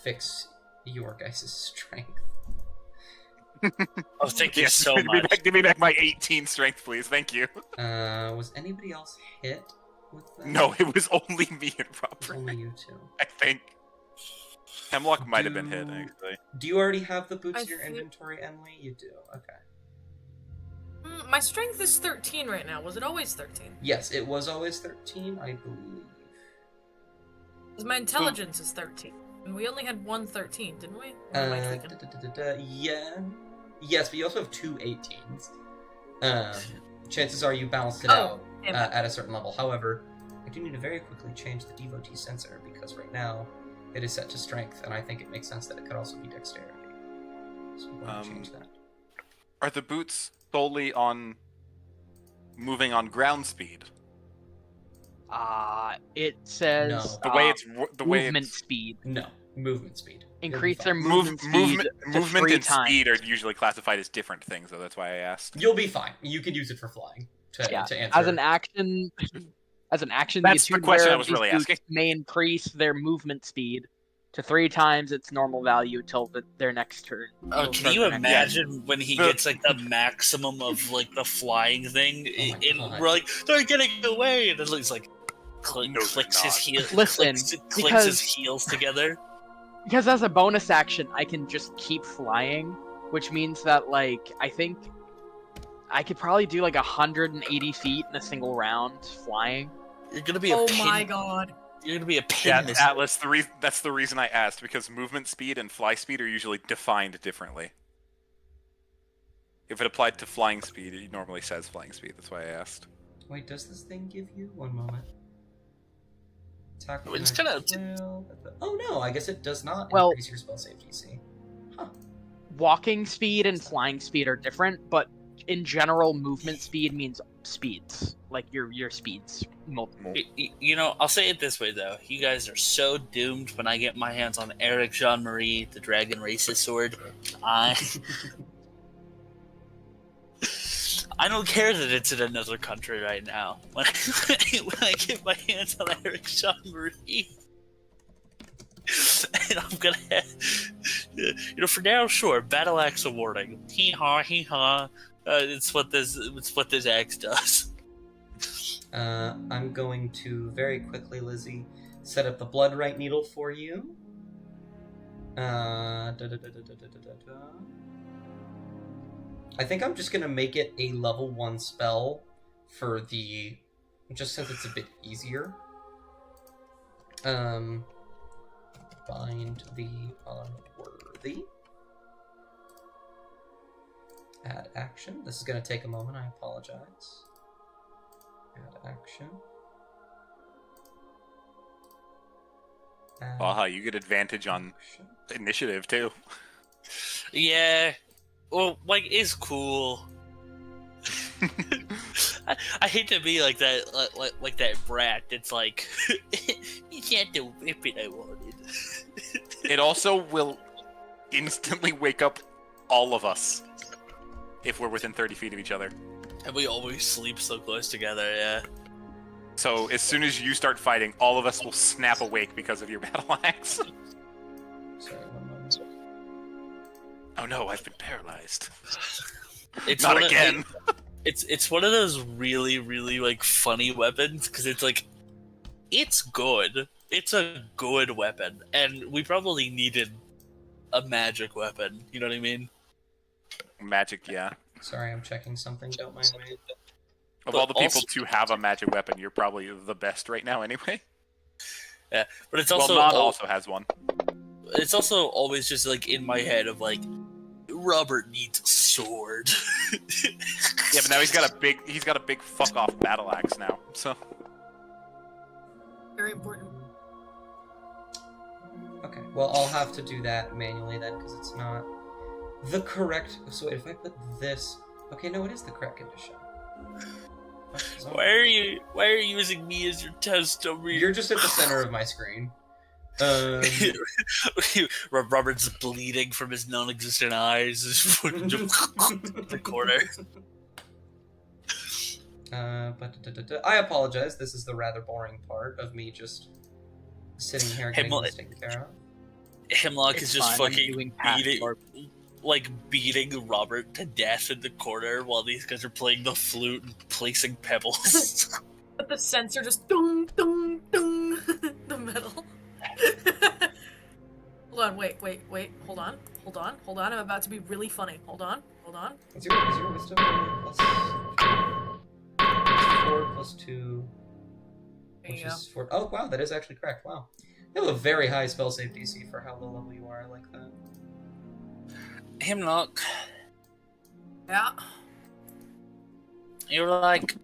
fix your guys' strength.
Oh, thank you so much.
Give me back my 18 strength, please. Thank you.
Was anybody else hit with that?
No, it was only me and Robert.
Only you two.
I think. Hemlock might have been hit, actually.
Do you already have the boots in your inventory, Emily? You do. Okay.
My strength is 13 right now. Was it always 13?
Yes, it was always 13, I believe.
Because my intelligence is 13. And we only had one 13, didn't we?
Yeah. Yes, but you also have two 18s. Chances are you balanced it out at a certain level. However, I do need to very quickly change the devotee sensor because right now it is set to strength, and I think it makes sense that it could also be dexterity. So I'm going to change that.
Are the boots solely on moving on ground speed?
It says
no.
movement speed.
No, movement speed.
Increase their movement speed.
Movement and
times.
speed are usually classified as different things, so that's why I asked.
You'll be fine. You can use it for flying to answer.
As an action,
that's the question I was really asking.
May increase their movement speed to 3 times its normal value till their next turn.
Oh, can you imagine when he gets like the maximum of like the flying thing? And we're like, they're getting away, and then he's like, clicks his heels.
Listen,
clicks his heels together.
Because as a bonus action, I can just keep flying, which means that like I think I could probably do like 180 feet in a single round flying.
You're gonna be a pin.
Oh my god.
You're gonna be a pin.
Yeah, Atlas. That's the reason I asked, because movement speed and fly speed are usually defined differently. If it applied to flying speed, it normally says flying speed. That's why I asked.
Wait, does this thing give you? One moment. Attack
It's kind of.
Oh no, I guess it does not increase your spell save DC. Huh.
Walking speed and flying speed are different, but in general, movement speed means speeds, like your speeds, multiple.
You know, I'll say it this way though: you guys are so doomed when I get my hands on Eric Jean Marie, the Dragon Racist Sword. I don't care that it's in another country right now. When I get my hands on Eric Jean Marie, and I'm gonna, for now, sure, battle axe awarding. Hee haw, hee haw. It's what this axe does.
I'm going to very quickly, Lizzie, set up the blood right needle for you. I think I'm just gonna make it a level 1 spell for the, just since it's a bit easier. Bind the unworthy. Add action. This is gonna take a moment, I apologize. Add action.
Aha, you get advantage on initiative too.
Yeah. Well, like, is cool. I hate to be like that, like that brat. It's like, you can't do whipping I wanted.
It also will instantly wake up all of us if we're within 30 feet of each other.
And we always sleep so close together, yeah.
So as soon as you start fighting, all of us will snap awake because of your battle axe.
Sorry, one moment.
Oh no, I've been paralyzed.
It's
not again.
It's one of those really, really like funny weapons because it's like, it's good. It's a good weapon, and we probably needed a magic weapon. You know what I mean?
Magic, yeah.
Sorry, I'm checking something. Don't mind me.
Of all the people to have a magic weapon, you're probably the best right now, anyway.
Yeah, but it's also
Nod also has one.
It's also always just like in my head of like, Robert needs a sword.
Yeah, but now he's got a big fuck off battle axe now. So
very important.
Okay, well I'll have to do that manually then because it's not the correct. So if I put this, okay, no, it is the correct condition.
Why are you using me as your test over here?
You're just at the center of my screen.
Robert's bleeding from his non-existent eyes. The corner.
I apologize. This is the rather boring part of me just sitting here getting this taken care of.
Hemlock is just fucking beating Robert to death in the corner while these guys are playing the flute and placing pebbles.
But the sensor just dung dung dung the metal. Hold on, wait, hold on. I'm about to be really funny. Hold on.
Is your wisdom plus 4 plus 2? Which is 4. Oh wow, that is actually correct. Wow. You have a very high spell save DC for how low level you are. I like that.
Hemlock.
Yeah.
You're like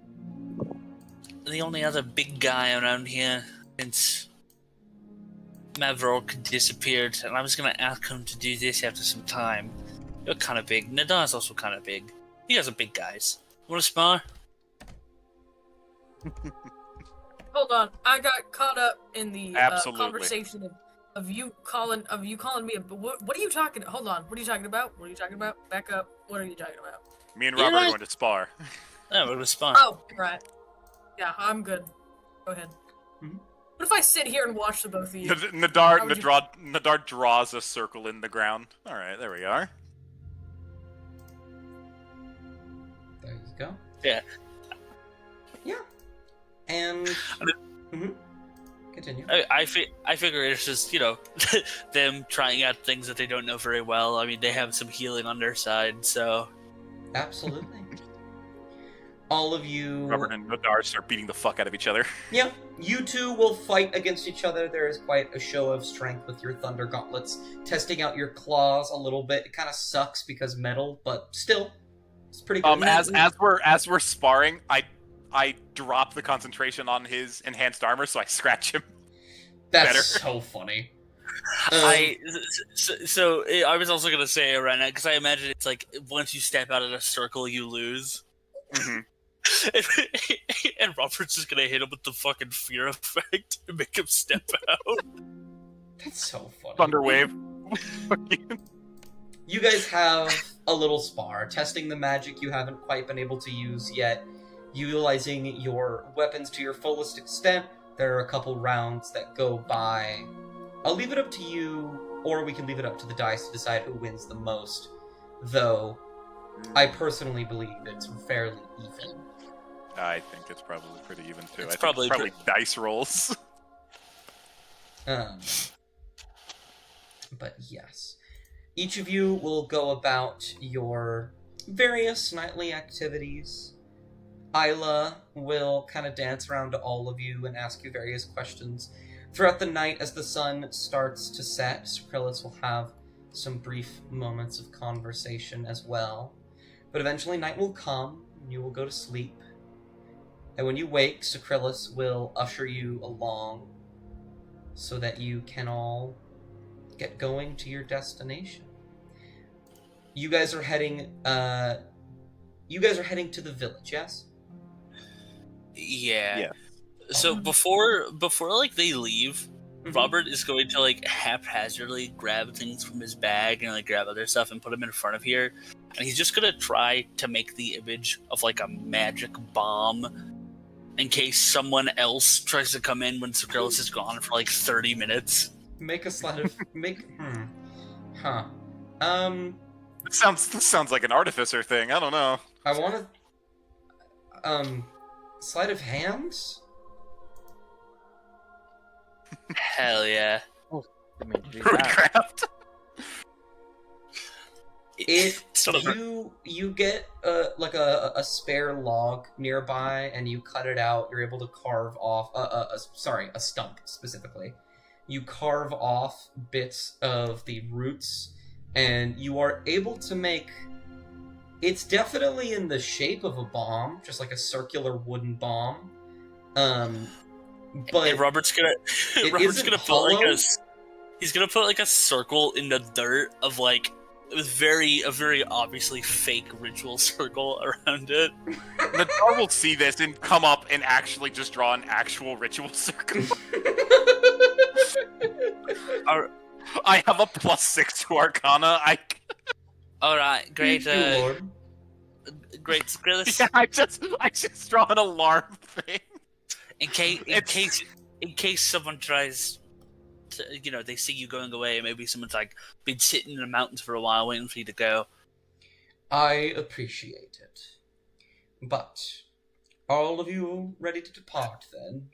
the only other big guy around here since Mavrock disappeared, and I was gonna ask him to do this after some time. You're kind of big. Nadar's also kind of big. You guys are big guys. Want to spar?
Hold on, I got caught up in the conversation of you calling me. What are you talking? Hold on, what are you talking about? Back up. What are you talking about?
Me and Robert are going to spar.
No, we're going to spar.
Oh, right. Yeah, I'm good. Go ahead.
Mm-hmm.
What if I sit here and watch the both of you?
Nadar draws a circle in the ground. All right, there we are.
There you go.
Yeah.
Yeah. And continue.
I figure it's just, them trying out things that they don't know very well. I mean, they have some healing on their side, so...
Absolutely. All of you...
Robert and Nadar start beating the fuck out of each other.
Yeah, you two will fight against each other. There is quite a show of strength with your thunder gauntlets, testing out your claws a little bit. It kind of sucks because metal, but still, it's pretty good.
As we're sparring, I drop the concentration on his enhanced armor, so I scratch him.
That's
better.
So funny.
I was also gonna say right now, because I imagine it's like once you step out of the circle, you lose.
Mm-hmm.
And Robert's just gonna hit him with the fucking fear effect and make him step out.
That's so funny.
Thunderwave.
You guys have a little spar, testing the magic you haven't quite been able to use yet. Utilizing your weapons to your fullest extent. There are a couple rounds that go by. I'll leave it up to you, or we can leave it up to the dice to decide who wins the most. Though, I personally believe it's fairly even.
I think it's probably pretty even too.
It's
I think
probably
dice rolls.
But yes. Each of you will go about your various nightly activities. Isla will kind of dance around to all of you and ask you various questions. Throughout the night, as the sun starts to set, Sakrillis will have some brief moments of conversation as well. But eventually night will come, and you will go to sleep. And when you wake, Sakrillis will usher you along so that you can all get going to your destination. You guys are heading to the village, yes?
Yeah. So before like they leave, Robert is going to like haphazardly grab things from his bag and like grab other stuff and put them in front of here, and he's just gonna try to make the image of like a magic bomb in case someone else tries to come in when Sakrillis is gone for like 30 minutes.
Make a slide of
This sounds like an artificer thing. I don't know.
I want to sleight of hand.
Hell yeah.
Craft.
If you get like a spare log nearby and you cut it out, you're able to carve off a stump specifically. You carve off bits of the roots, and you are able to make. It's definitely in the shape of a bomb, just like a circular wooden bomb. But
and Robert's gonna put like he's gonna put like a circle in the dirt of like a very obviously fake ritual circle around it.
The dog will see this and come up and actually just draw an actual ritual circle. I have a +6 to Arcana.
All right, great.
Lord.
Great, Skrillus.
Yeah, I just draw an alarm thing.
In case someone tries to, they see you going away, and maybe someone's like been sitting in the mountains for a while waiting for you to go.
I appreciate it. But are all of you ready to depart then?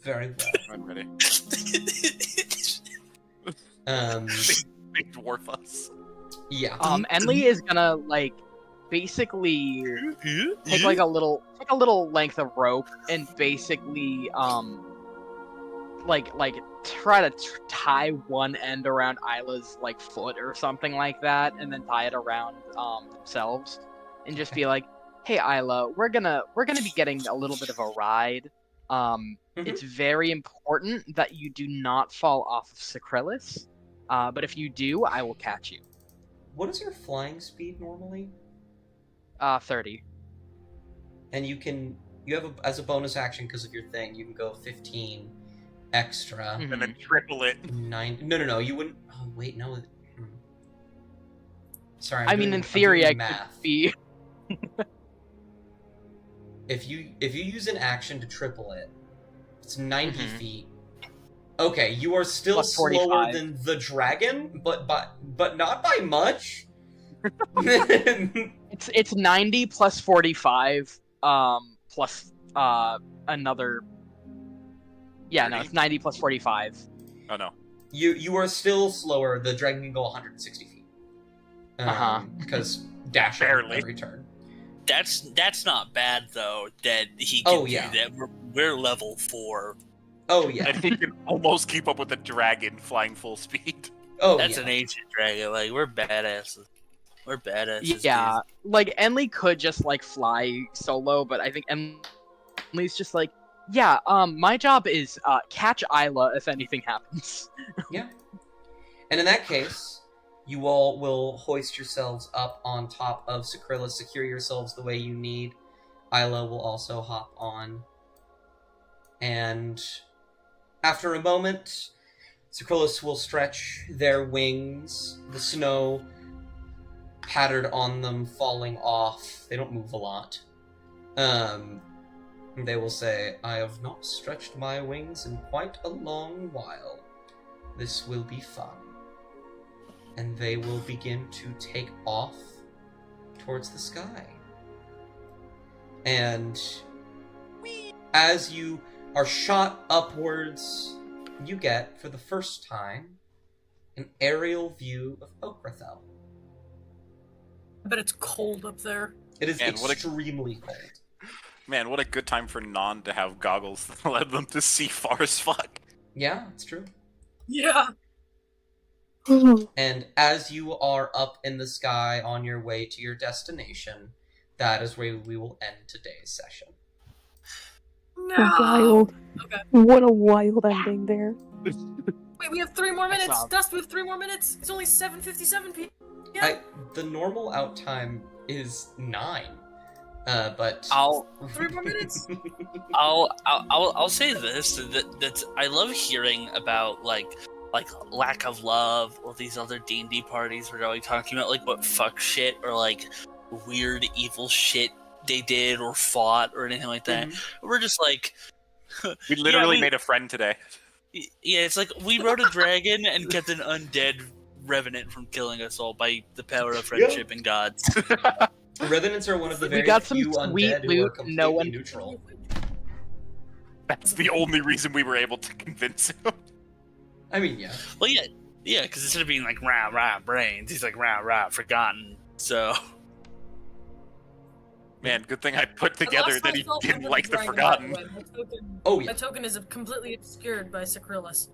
Very well.
I'm ready. They dwarf us.
Yeah.
Enli is gonna basically take a little length of rope and basically try to tie one end around Isla's foot or something like that, and then tie it around themselves, and just be like, "Hey Isla, we're gonna be getting a little bit of a ride. It's very important that you do not fall off of Sakrillis, but if you do, I will catch you."
What is your flying speed normally?
30.
And you have as a bonus action because of your thing, you can go 15 extra.
And then triple it.
9. No, you wouldn't. Oh wait, no. Sorry.
In theory, I
math.
could be.
If you use an action to triple it, it's 90 feet. Okay, you are still
Plus
slower
45.
than the dragon, but not by much.
It's 90 plus 45, plus another. Yeah, no, it's 90 plus 45.
Oh no.
You are still slower. The dragon can go 160 feet. Because dash
Barely.
every turn.
That's not bad though. That he can do that. We're level 4.
Oh yeah.
And he can almost keep up with the dragon flying full speed.
Oh
That's an ancient dragon. We're badasses. We're badasses.
Yeah, Enli could just fly solo, but I think Enli's just yeah. My job is catch Isla if anything happens.
Yeah. And in that case, you all will hoist yourselves up on top of Sakrillis, secure yourselves the way you need. Isla will also hop on. And after a moment, Sakrillis will stretch their wings, the snow pattered on them falling off. They don't move a lot. They will say, "I have not stretched my wings in quite a long while. This will be fun." And they will begin to take off towards the sky. And as you are shot upwards, you get, for the first time, an aerial view of Oakrathel.
I bet it's cold up there.
It is extremely cold.
Man, what a good time for Non to have goggles that allow them to see far as fuck.
Yeah, it's true.
Yeah.
And as you are up in the sky on your way to your destination, that is where we will end today's session.
No.
Wild.
Okay.
What a wild ending there.
Wait, we have 3 more minutes. Dust, we have 3 more minutes. It's only 7:57 p.m.
The normal out time is 9. But
3 more minutes.
I'll say this that I love hearing about like lack of love or these other D&D parties where they're talking about what fuck shit or weird evil shit they did or fought or anything like that. We're just
we literally made a friend today.
Yeah, it's we rode a dragon and kept an undead revenant from killing us all by the power of friendship and gods.
Revenants are one of the very
we got some
few
sweet
undead who
loot.
are completely
No one
neutral.
That's the only reason we were able to convince him.
I mean, yeah.
Well, yeah, because instead of being rah rah brains, he's rah rah forgotten. So,
man, good thing I put together that he didn't like the forgotten.
My token is completely obscured by Sakrillis.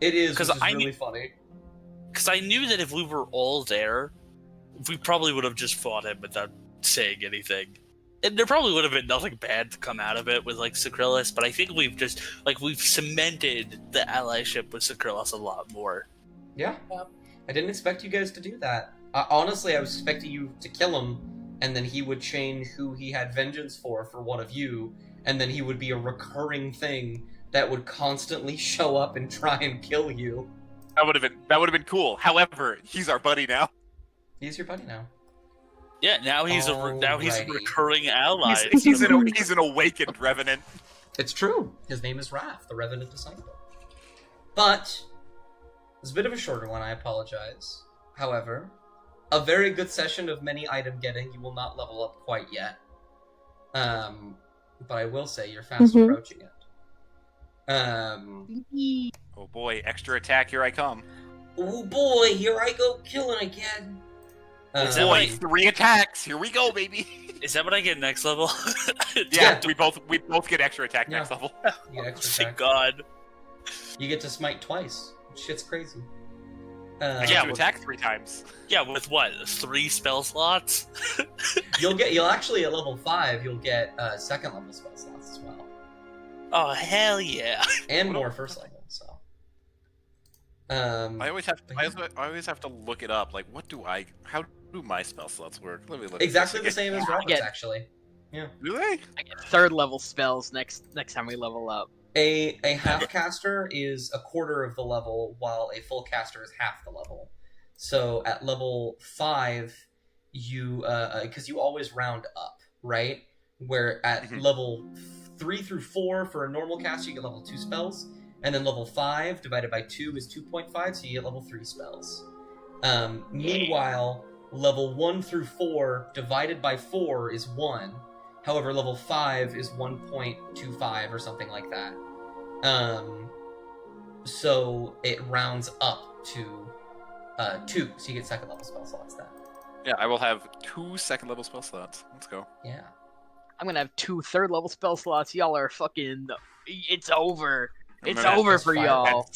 It is, which is really funny.
Because I knew that if we were all there, we probably would have just fought him without saying anything. And there probably would have been nothing bad to come out of it with Sakrillis, but I think we've just we've cemented the allyship with Sakrillis a lot more.
Yeah.
Yeah.
I didn't expect you guys to do that. Honestly, I was expecting you to kill him, and then he would change who he had vengeance for one of you, and then he would be a recurring thing that would constantly show up and try and kill you.
That would have been cool. However, he's our buddy now.
He's your buddy now.
Yeah, now he's a
Alrighty.
recurring ally.
He's an awakened revenant.
It's true. His name is Wrath, the Revenant Disciple. But it's a bit of a shorter one, I apologize. However, a very good session of many item getting. You will not level up quite yet. But I will say you're fast approaching it.
Oh boy, extra attack, here I come.
Oh boy, here I go killing again.
Boy, 3 attacks, here we go, baby.
Is that what I get next level?
Yeah, we both get extra attack next level.
You get extra
Thank
attack.
God.
You get to smite twice. Shit's crazy.
I get to attack 3 times.
Yeah, with what? 3 spell slots?
You'll actually at level 5 you'll get second level spell slots as well.
Oh hell yeah!
And more first level, so.
I always have to look it up. Like, how do my spell slots work? Let me look.
Exactly the same as Robert's, actually. Yeah.
Do they?
I get 3rd level spells next time we level up.
A half caster is a quarter of the level, while a full caster is half the level. So at level 5, you because you always round up, right? Where at level 3 through 4 for a normal caster, you get level 2 spells, and then level 5 divided by 2 is 2.5, so you get level 3 spells. Meanwhile, level 1 through 4 divided by 4 is 1. However, level 5 is 1.25 or something like that. So it rounds up to 2, so you get second level spell slots then.
Yeah, I will have 2 second level spell slots. Let's go.
Yeah.
I'm gonna have 2 3rd level spell slots. Y'all are fucking. It's over. It's
Man,
over
that's
for
fine.
y'all.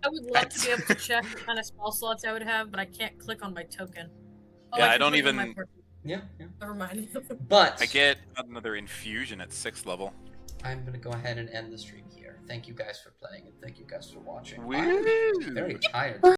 I would love to be able to check what kind of spell slots I would have, but I can't click on my token. Oh,
Yeah, I
can
don't
click on
even-
my portrait.
Yeah.
Never mind.
But
I get another infusion at 6th level.
I'm going to go ahead and end the stream here. Thank you guys for playing, and thank you guys for watching.
Woo!
I'm very tired.